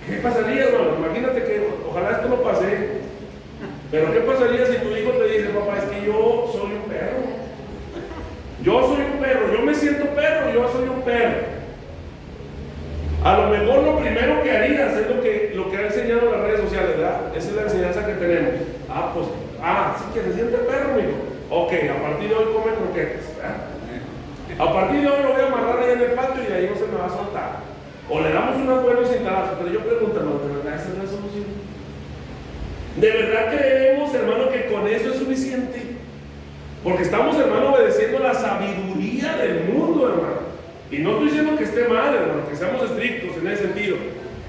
¿Qué pasaría, hermano? Imagínate que, ojalá esto no pase, pero ¿qué pasaría si tu hijo te dice, papá, es que yo soy un perro? Yo soy un perro, yo me siento perro, yo soy un perro. A lo mejor lo primero que harías es lo que ha enseñado las redes sociales, ¿verdad? Esa es la enseñanza que tenemos. Sí que se siente perro, amigo. Ok, a partir de hoy come croquetas, ¿verdad? A partir de hoy lo voy a amarrar ahí en el patio y de ahí no se me va a soltar. O le damos unos buenos cintarazos, pero yo pregunto, no, de verdad, esa es la solución. ¿De verdad creemos, hermano, que con eso es suficiente? Porque estamos, hermano, obedeciendo la sabiduría del mundo, hermano. Y no estoy diciendo que esté mal, hermano, que seamos estrictos en ese sentido.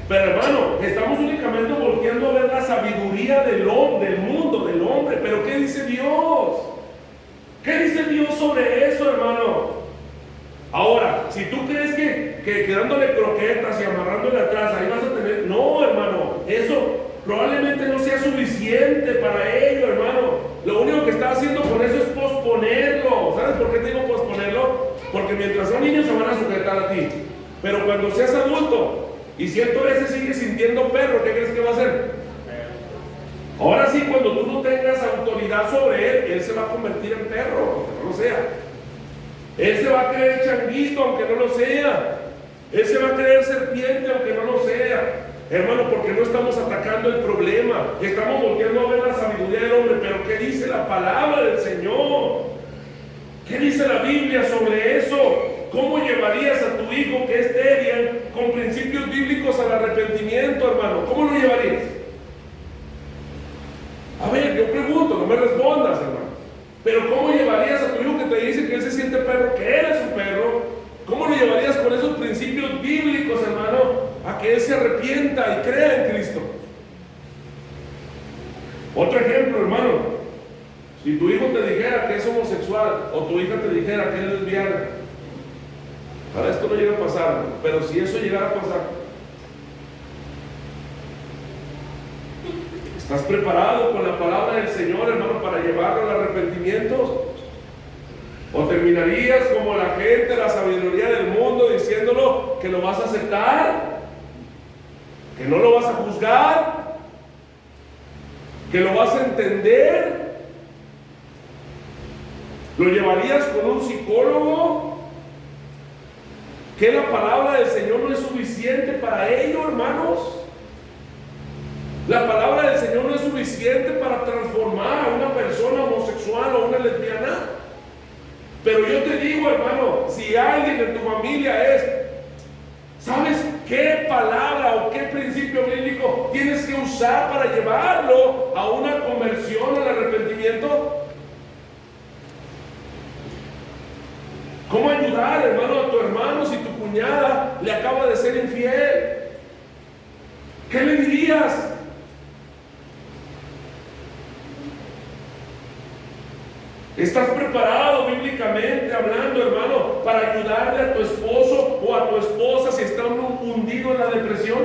Pero hermano, estamos únicamente volteando a ver la sabiduría del mundo, del hombre. Pero ¿qué dice Dios? ¿Qué dice Dios sobre eso, hermano? Ahora, si tú crees que dándole croquetas y amarrándole atrás, ahí vas a tener... No, hermano, eso probablemente no sea suficiente para ello, hermano. Lo único que está haciendo con eso es posponerlo. ¿Sabes por qué te digo posponerlo? Porque mientras son niños se van a sujetar a ti. Pero cuando seas adulto y ciertas veces sigues sintiendo perro, ¿qué crees que va a hacer? Ahora sí, cuando tú no tengas autoridad sobre él se va a convertir en perro, aunque no lo sea. Él se va a creer changuito, aunque no lo sea. Él se va a creer serpiente, aunque no lo sea. Hermano, porque no estamos atacando el problema, estamos volviendo a ver la sabiduría del hombre. Pero ¿qué dice la palabra del Señor? ¿Qué dice la Biblia sobre eso? ¿Cómo llevarías a tu hijo que es débil con principios bíblicos al arrepentimiento, hermano? ¿Cómo lo llevarías? A ver, yo pregunto, no me respondas, hermano. Pero ¿cómo llevarías a tu hijo que te dice que él se siente perro, que eres un perro? ¿Cómo lo llevarías con esos principios bíblicos, hermano, a que él se arrepienta y crea en Cristo? Otro ejemplo, hermano. Si tu hijo te dijera que es homosexual o tu hija te dijera que es lesbiana, para esto no llega a pasar, ¿no? Pero si eso llegara a pasar, ¿estás preparado con la palabra del Señor, hermano, para llevarlo al arrepentimiento? ¿O terminarías como la gente, la sabiduría del mundo, diciéndolo que lo vas a aceptar, que no lo vas a juzgar, que lo vas a entender? ¿Lo llevarías con un psicólogo? ¿Que la palabra del Señor no es suficiente para ello, hermanos? La palabra del Señor no es suficiente para transformar a una persona homosexual o una lesbiana. Pero yo te digo, hermano, si alguien en tu familia es, ¿sabes qué palabra o qué principio bíblico tienes que usar para llevarlo a una conversión, al arrepentimiento? ¿Cómo ayudar, hermano, a tu hermano si tu cuñada le acaba de ser infiel? ¿Qué le dirías? ¿Estás preparado bíblicamente hablando, hermano, para ayudarle a tu esposo o a tu esposa si está hundido en la depresión?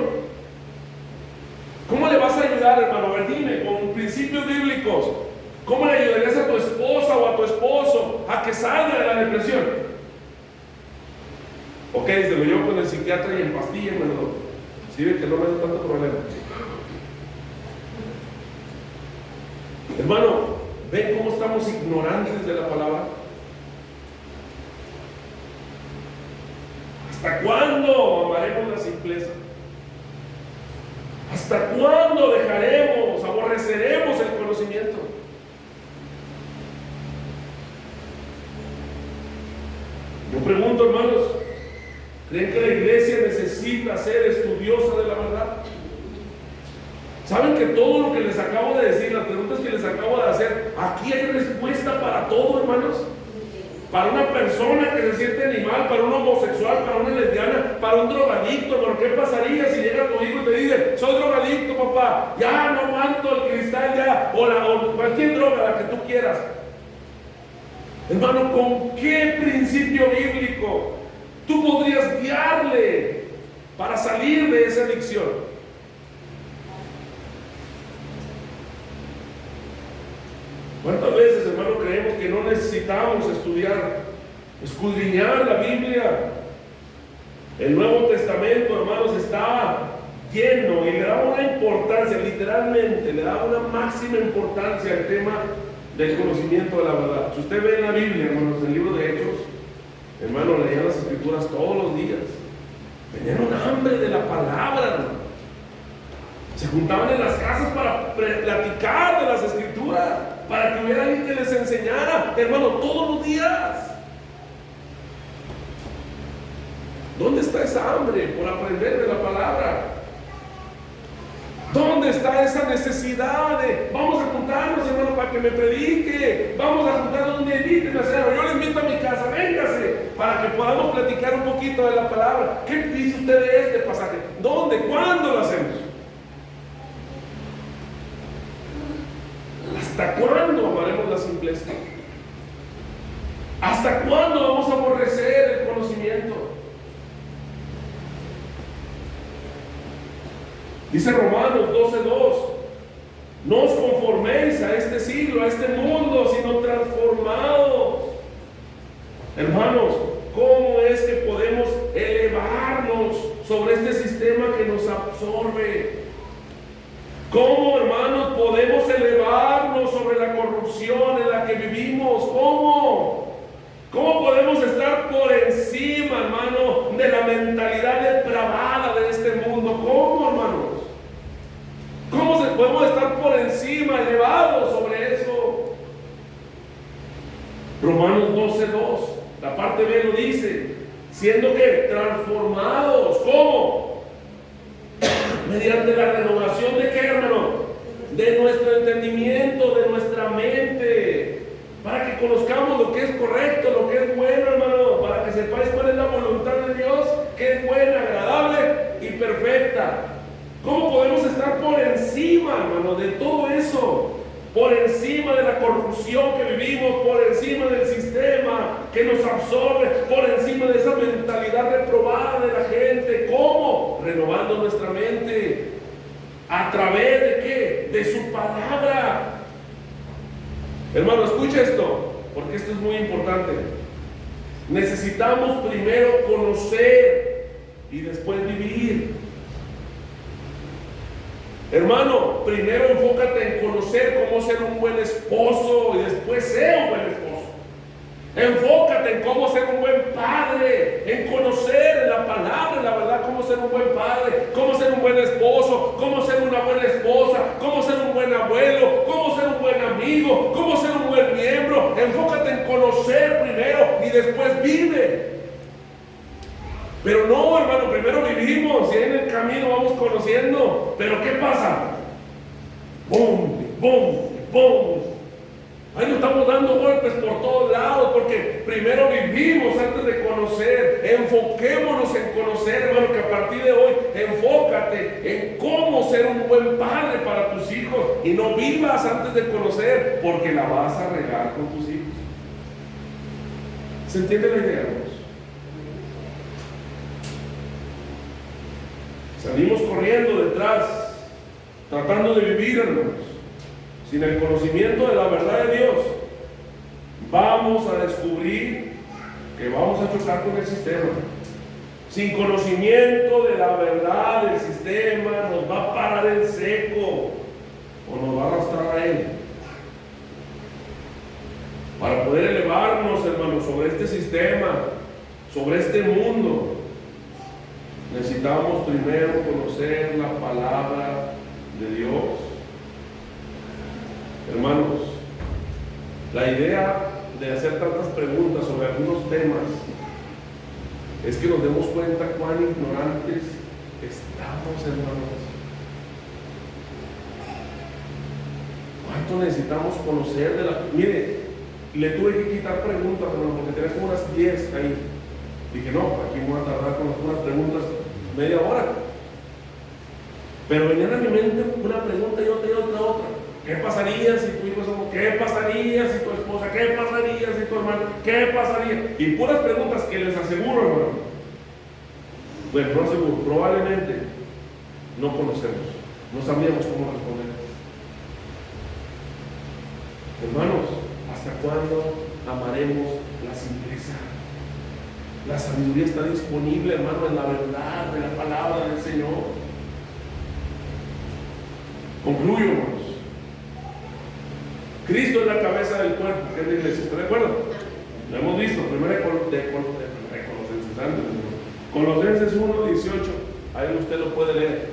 ¿Cómo le vas a ayudar, hermano? A ver, dime, con principios bíblicos, ¿cómo le ayudarías a tu esposa o a tu esposo a que salga de la depresión? Ok, se lo llevo con el psiquiatra y en pastillas, hermano. Sirve que no me da tanto problema. Hermano, ¿ven cómo estamos ignorantes de la palabra? ¿Hasta cuándo amaremos la simpleza? ¿Hasta cuándo dejaremos, aborreceremos el conocimiento? Yo pregunto, hermanos, ¿creen que la iglesia necesita ser estudiosa de la verdad? ¿Saben que todo lo que les acabo de decir, las preguntas que les acabo de hacer, aquí hay respuesta para todo, hermanos? Para una persona que se siente animal, para un homosexual, para una lesbiana, para un drogadicto. ¿Por qué pasaría si llega tu hijo y te dice, soy drogadicto, papá, ya no aguanto el cristal ya, o cualquier droga, la que tú quieras? Hermano, ¿con qué principio bíblico tú podrías guiarle para salir de esa adicción? ¿Cuántas veces, hermano, creemos que no necesitamos estudiar, escudriñar la Biblia? El Nuevo Testamento, hermanos, está lleno y le da una importancia, literalmente, le da una máxima importancia al tema del conocimiento de la verdad. Si usted ve en la Biblia, hermanos, en el libro de Hechos, hermano, leían las Escrituras todos los días. Tenían un hambre de la palabra, hermano. Se juntaban en las casas para platicar de las Escrituras, para que hubiera alguien que les enseñara, hermano, todos los días. ¿Dónde está esa hambre por aprender de la palabra? ¿Dónde está esa necesidad de vamos a juntarnos, hermano, para que me predique? Vamos a juntarnos un día, invítenme a hacer, yo le invito a mi casa, véngase. para que podamos platicar un poquito de la palabra. ¿Qué dice usted de este pasaje? ¿Dónde? ¿Cuándo lo hacemos? ¿Hasta cuándo amaremos la simpleza? ¿Hasta cuándo vamos a aborrecer el conocimiento? Dice Romanos 12:2: no os conforméis a este siglo, a este mundo, sino transformados. Hermanos, ¿cómo es que podemos elevarnos sobre este sistema que nos absorbe? ¿Cómo, hermanos, podemos elevarnos sobre la corrupción en la que vivimos? ¿Cómo? ¿Cómo podemos estar por encima, hermano, de la mentalidad depravada de este mundo? ¿Cómo, hermanos? ¿Cómo podemos estar por encima, elevados sobre eso? Romanos 12:2, la parte B lo dice, siendo que transformados. ¿Cómo? Mediante la renovación de qué, hermano? De nuestro entendimiento, de nuestra mente, para que conozcamos lo que es correcto, lo que es bueno, hermano, para que sepáis cuál es la voluntad de Dios, que es buena, agradable y perfecta. ¿Cómo podemos estar por encima, hermano, de todo eso? Por encima de la corrupción que vivimos, por encima del sistema que nos absorbe, por encima de esa mentalidad reprobada de la gente. ¿Cómo? Renovando nuestra mente. ¿A través de qué? De su palabra. Hermano, escucha esto, porque esto es muy importante. Necesitamos primero conocer y después vivir. Hermano, primero enfócate en conocer cómo ser un buen esposo y después ser un buen esposo. Enfócate en cómo ser un buen padre, en conocer en la palabra, en la verdad, cómo ser un buen padre, cómo ser un buen esposo, cómo ser una buena esposa, cómo ser un buen abuelo, cómo ser un buen amigo, cómo ser un buen miembro. Enfócate en conocer primero y después vive. Pero no, hermano, primero vivimos y en el camino vamos conociendo. Pero ¿qué pasa? ¡Bum! ¡Bum! ¡Bum! Ahí nos estamos dando golpes por todos lados porque primero vivimos antes de conocer. Enfoquémonos en conocer, hermano, que a partir de hoy enfócate en cómo ser un buen padre para tus hijos y no vivas antes de conocer, porque la vas a regar con tus hijos. ¿Se entiende la idea, hermanos? Salimos corriendo detrás, tratando de vivir, hermanos, sin el conocimiento de la verdad de Dios. Vamos a descubrir que vamos a chocar con el sistema. Sin conocimiento de la verdad del sistema, nos va a parar en seco o nos va a arrastrar a él. Para poder elevarnos, hermanos, sobre este sistema, sobre este mundo, necesitamos primero conocer la palabra de Dios. Hermanos, la idea de hacer tantas preguntas sobre algunos temas es que nos demos cuenta cuán ignorantes estamos, hermanos. ¿Cuánto necesitamos conocer de la... Mire, le tuve que quitar preguntas, hermano, porque tenía como unas 10 ahí. Dije, no, aquí me voy a tardar con unas preguntas media hora. Pero venían a mi mente una pregunta y otra y otra. ¿Qué pasaría si tu hijo es homosexual? ¿Qué pasaría si tu esposa? ¿Qué pasaría si tu hermano? ¿Qué pasaría? Y puras preguntas que les aseguro, hermano. Bueno, no aseguro, probablemente no conocemos, no sabíamos cómo responder. Hermanos, ¿hasta cuándo amaremos la simpleza? La sabiduría está disponible, hermano, en la verdad de la palabra del Señor. Concluyo, hermanos. Cristo es la cabeza del cuerpo, que es la iglesia. ¿Está de acuerdo? Lo hemos visto, primero de Colosenses, antes. Colosenses 1:18. Ahí usted lo puede leer.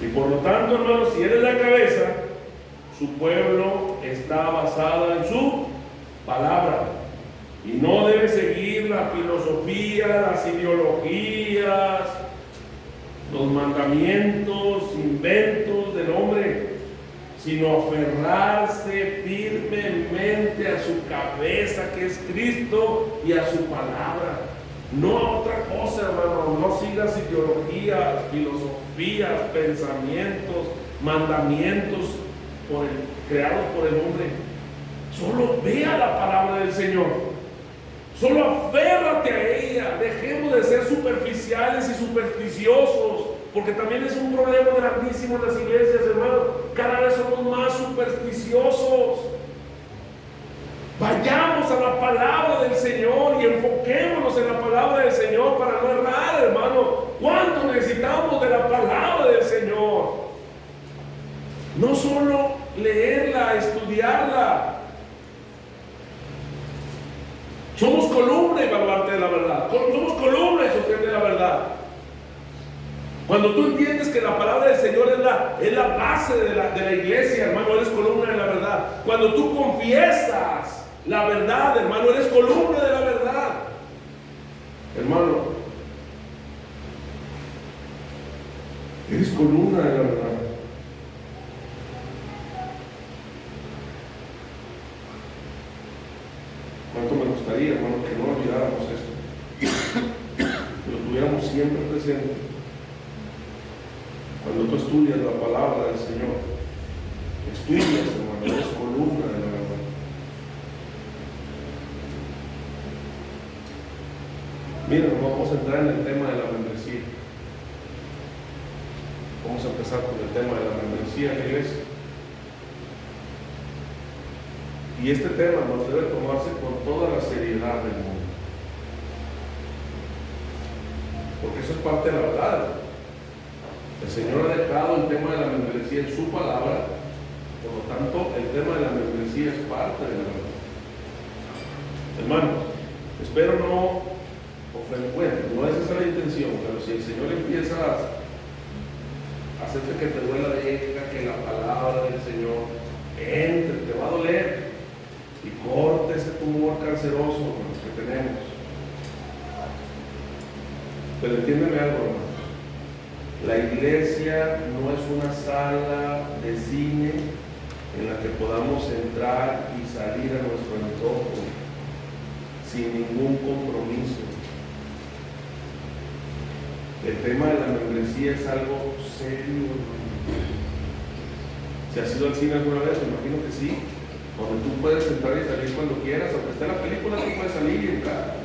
Y por lo tanto, hermanos, si Él es la cabeza, su pueblo está basado en su palabra. Y no debe seguir la filosofía, las ideologías, los mandamientos, inventos del hombre, sino aferrarse firmemente a su cabeza, que es Cristo, y a su palabra. No a otra cosa, hermano. No sigas ideologías, filosofías, pensamientos, mandamientos creados por el hombre. Solo vea la palabra del Señor. Solo aférrate a ella. Dejemos de ser superficiales y supersticiosos, porque también es un problema grandísimo en las iglesias, hermano. Cada vez somos más supersticiosos. Vayamos a la palabra del Señor y enfoquémonos en la palabra del Señor para no errar, hermano. ¿Cuánto necesitamos de la palabra del Señor? No solo leerla, estudiarla. Somos columna y baluarte de la verdad. Somos columna y sostén de la verdad. Cuando tú entiendes que la palabra del Señor es la base de la iglesia, hermano, eres columna de la verdad. Cuando tú confiesas la verdad, hermano, eres columna de la verdad. Hermano, eres columna de la verdad. ¿Cuánto me gustaría, hermano, que no olvidáramos esto? Que lo tuviéramos siempre presente. Cuando tú estudias la palabra del Señor, estudias, hermano, eres columna de la verdad. Miren, vamos a entrar en el tema de la membresía. Vamos a empezar con el tema de la membresía en la iglesia. Y este tema nos debe tomarse con toda la seriedad del mundo, porque eso es parte de la verdad. El Señor ha dejado el tema de la membresía en su palabra, por lo tanto el tema de la membresía es parte de la verdad. Hermanos, espero no ofender, bueno, no es esa la intención, pero si el Señor empieza a hacerte que te duela, deja que la palabra del Señor entre, te va a doler y corte ese tumor canceroso que tenemos. Pero entiéndeme algo, hermanos. La iglesia no es una sala de cine en la que podamos entrar y salir a nuestro antojo sin ningún compromiso. El tema de la membresía es algo serio. ¿Se has ido al cine alguna vez? Me imagino que sí. Donde tú puedes entrar y salir cuando quieras, aunque esté la película, tú puedes salir y entrar.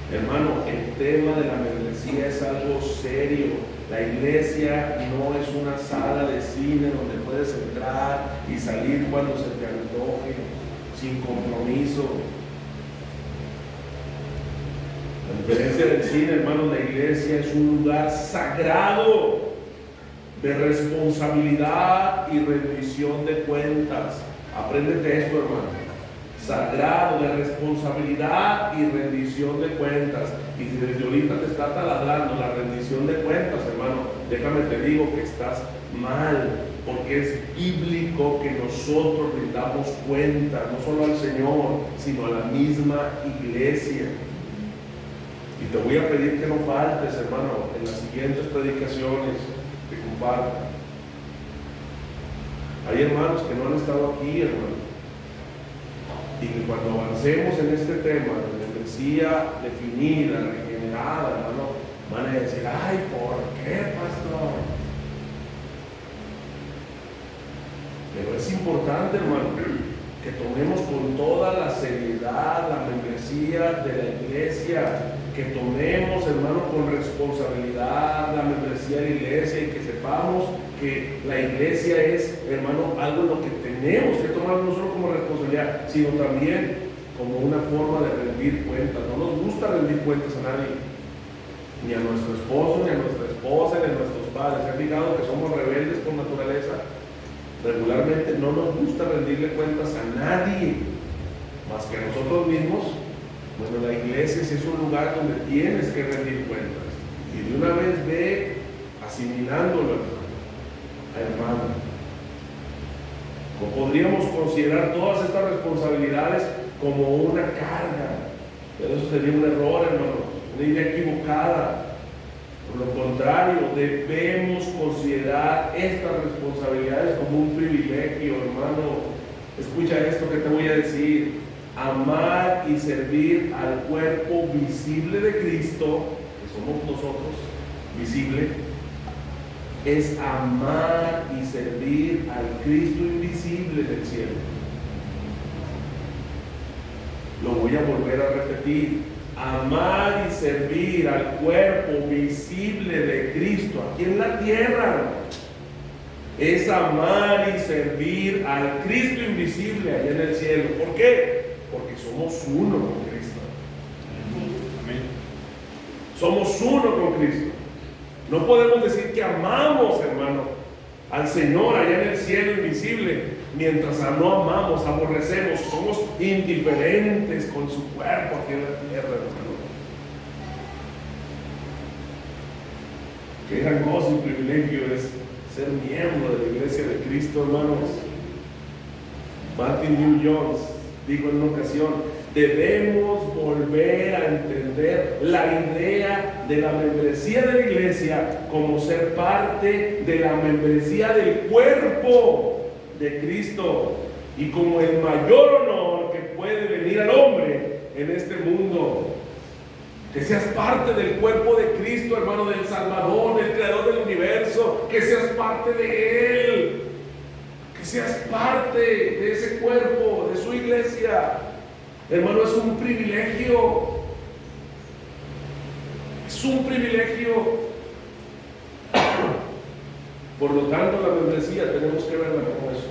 Hermano, el tema de la membresía es algo serio. La iglesia no es una sala de cine donde puedes entrar y salir cuando se te antoje, sin compromiso. La diferencia del cine, hermano, la iglesia es un lugar sagrado de responsabilidad y rendición de cuentas. Apréndete esto, hermano. Sagrado, de responsabilidad y rendición de cuentas. Y si desde ahorita te está taladrando la rendición de cuentas, hermano, déjame te digo que estás mal, porque es bíblico que nosotros rindamos cuenta, no solo al Señor, sino a la misma iglesia. Y te voy a pedir que no faltes, hermano, en las siguientes predicaciones que compartan. Hay hermanos que no han estado aquí, hermano, y que cuando avancemos en este tema de membresía definida, regenerada, hermano, van a decir: ay, ¿por qué, pastor? Pero es importante, hermano, que tomemos con toda la seriedad la membresía de la iglesia, que tomemos, hermano, con responsabilidad la membresía de la iglesia, y que sepamos que la iglesia es, hermano, algo en lo que tenemos que tomar no solo como responsabilidad, sino también como una forma de rendir cuentas. No nos gusta rendir cuentas a nadie, ni a nuestro esposo, ni a nuestra esposa, ni a nuestros padres. ¿Se han fijado que somos rebeldes por naturaleza? Regularmente no nos gusta rendirle cuentas a nadie más que a nosotros mismos. Bueno, la iglesia sí es un lugar donde tienes que rendir cuentas, y de una vez ve asimilándolo, hermano. O podríamos considerar todas estas responsabilidades como una carga, pero eso sería un error, hermano, una idea equivocada. Por lo contrario, debemos considerar estas responsabilidades como un privilegio, hermano. Escucha esto que te voy a decir. Amar y servir al cuerpo visible de Cristo, que somos nosotros, visible, es amar y servir al Cristo invisible del cielo. Lo voy a volver a repetir. Amar y servir al cuerpo visible de Cristo aquí en la tierra es amar y servir al Cristo invisible allá en el cielo. ¿Por qué? Porque somos uno con Cristo. Amén. Somos uno con Cristo. No podemos decir que amamos, hermano, al Señor allá en el cielo invisible, mientras no amamos, aborrecemos, somos indiferentes con su cuerpo aquí en la tierra, hermano. Qué gran gozo y privilegio es ser miembro de la iglesia de Cristo, hermanos. Martin Lloyd-Jones dijo en una ocasión: debemos volver a entender la idea de la membresía de la iglesia como ser parte de la membresía del cuerpo de Cristo y como el mayor honor que puede venir al hombre en este mundo. Que seas parte del cuerpo de Cristo, hermano, del Salvador, del Creador del universo, que seas parte de Él, que seas parte de ese cuerpo, de su iglesia. Hermano, es un privilegio. Es un privilegio. Por lo tanto, la membresía tenemos que verla como eso,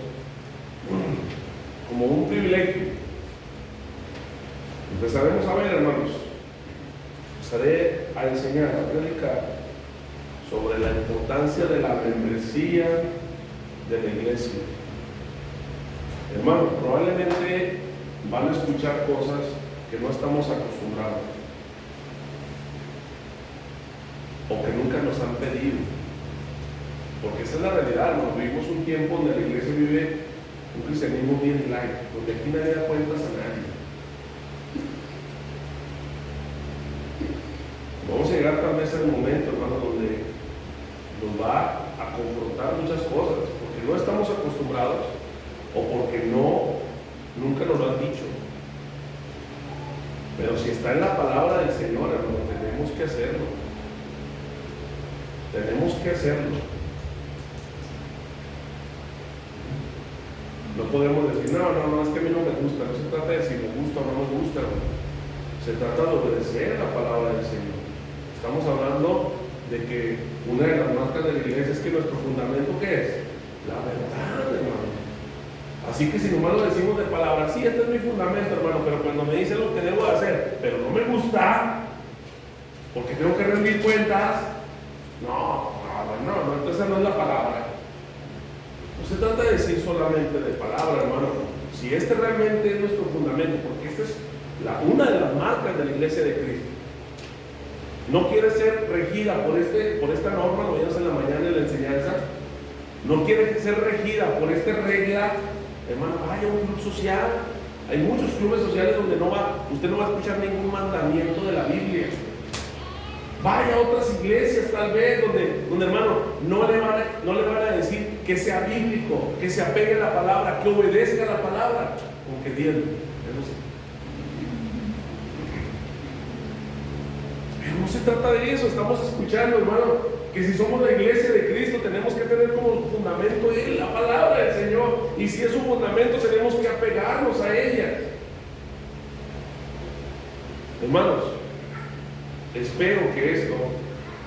como un privilegio. Empezaremos a ver, hermanos. Empezaré a enseñar, a predicar sobre la importancia de la membresía de la iglesia. Hermanos, probablemente van a escuchar cosas que no estamos acostumbrados o que nunca nos han pedido, porque esa es la realidad, hermano. Vivimos un tiempo donde la iglesia vive un cristianismo bien light, donde aquí nadie da cuentas a nadie. Vamos a llegar tal vez al momento, hermano, donde nos va a confrontar muchas cosas, porque no estamos acostumbrados o porque nunca nos lo han dicho. Pero si está en la palabra del Señor, hermano, tenemos que hacerlo. Tenemos que hacerlo. No podemos decir, no, es que a mí no me gusta. No se trata de si me gusta o no me gusta, hermano. Se trata de obedecer la palabra del Señor. Estamos hablando de que una de las marcas de la iglesia es que nuestro fundamento, ¿qué es? La verdad, hermano. Así que si nomás lo decimos de palabra, sí, este es mi fundamento, hermano, pero cuando me dice lo que debo de hacer, pero no me gusta, porque tengo que rendir cuentas, no, entonces esa no es la palabra. No se trata de decir solamente de palabra, hermano. Si este realmente es nuestro fundamento, porque esta es una de las marcas de la iglesia de Cristo. No quiere ser regida por esta norma, lo vimos en la mañana en la enseñanza. No quiere ser regida por esta regla. Hermano, vaya a un club social. Hay muchos clubes sociales donde usted no va a escuchar ningún mandamiento de la Biblia. Vaya a otras iglesias tal vez donde hermano, no le van a decir que sea bíblico, que se apegue a la palabra, que obedezca a la palabra, aunque diezme. Pero no se trata de eso. Estamos escuchando, hermano, que si somos la iglesia de Cristo tenemos que tener como fundamento la palabra del Señor, y si es un fundamento tenemos que apegarnos a ella. Hermanos, espero que esto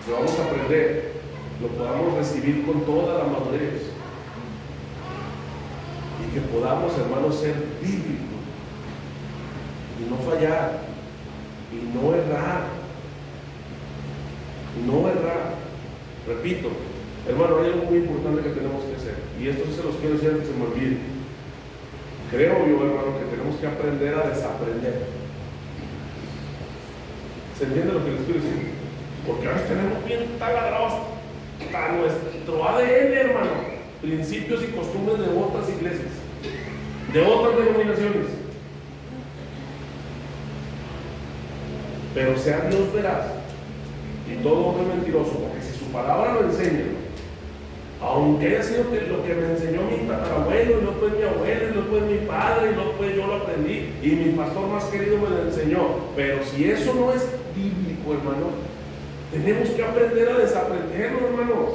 que vamos a aprender lo podamos recibir con toda la madurez y que podamos, hermanos, ser bíblicos y no fallar y no errar. Repito, hermano, hay algo muy importante que tenemos que hacer, y esto sí se los quiero decir antes que se me olvide. Creo yo, hermano, que tenemos que aprender a desaprender. ¿Se entiende lo que les quiero decir? Porque a veces tenemos bien taladrados hasta nuestro ADN, hermano, principios y costumbres de otras iglesias, de otras denominaciones. Pero sea Dios veraz y todo hombre mentiroso, porque si su palabra lo enseña, aunque haya sido lo que me enseñó mi tatarabuelo, y luego mi abuelo, y luego mi padre, y luego yo lo aprendí, y mi pastor más querido me lo enseñó, pero si eso no es bíblico, hermano, tenemos que aprender a desaprenderlo, hermanos,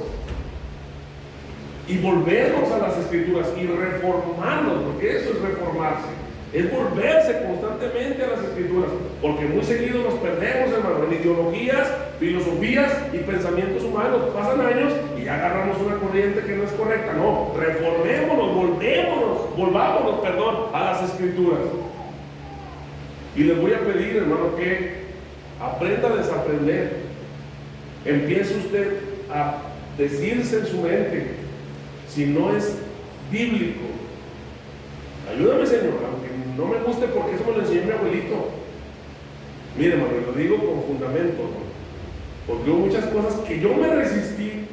y volvernos a las escrituras y reformarnos, porque eso es reformarse, es volverse constantemente a las escrituras, porque muy seguido nos perdemos, hermano, en ideologías, filosofías y pensamientos humanos. Pasan años y ya agarramos una corriente que no es correcta. No, reformémonos, volvámonos, a las escrituras. Y les voy a pedir, hermano, que aprenda a desaprender. Empiece usted a decirse en su mente, si no es bíblico, ayúdame, Señor, aunque no me guste, porque eso me lo enseñó mi abuelito. Mire, hermano, lo digo con fundamento, ¿no? Porque hubo muchas cosas que yo me resistí,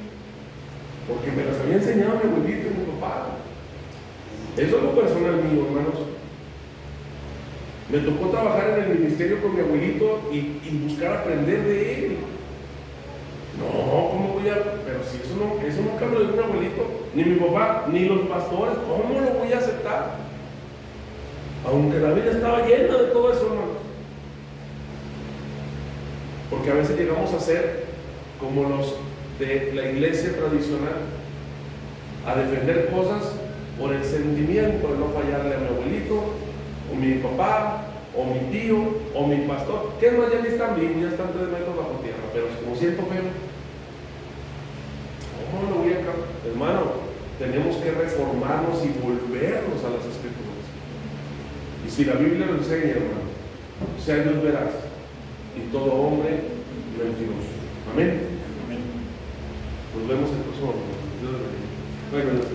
porque me las había enseñado mi abuelito y mi papá. Eso es lo personal mío, hermanos. Me tocó trabajar en el ministerio con mi abuelito y buscar aprender de él. No, ¿cómo voy a...? Pero si eso nunca me lo dio mi abuelito, ni mi papá, ni los pastores. ¿Cómo lo voy a aceptar? Aunque la Biblia estaba llena de todo eso, hermanos. Porque a veces llegamos a ser como los de la iglesia tradicional, a defender cosas por el sentimiento de no fallarle a mi abuelito, o mi papá, o mi tío, o mi pastor, que no, ya ni están vivos, ya están 3 metros bajo tierra, pero como siento feo, ¿cómo lo voy a cambiar? Hermano, tenemos que reformarnos y volvernos a las escrituras. Y si la Biblia lo enseña, hermano, sea Dios veraz y todo hombre mentiroso. Amén. Nos vemos el próximo. Dios bendiga.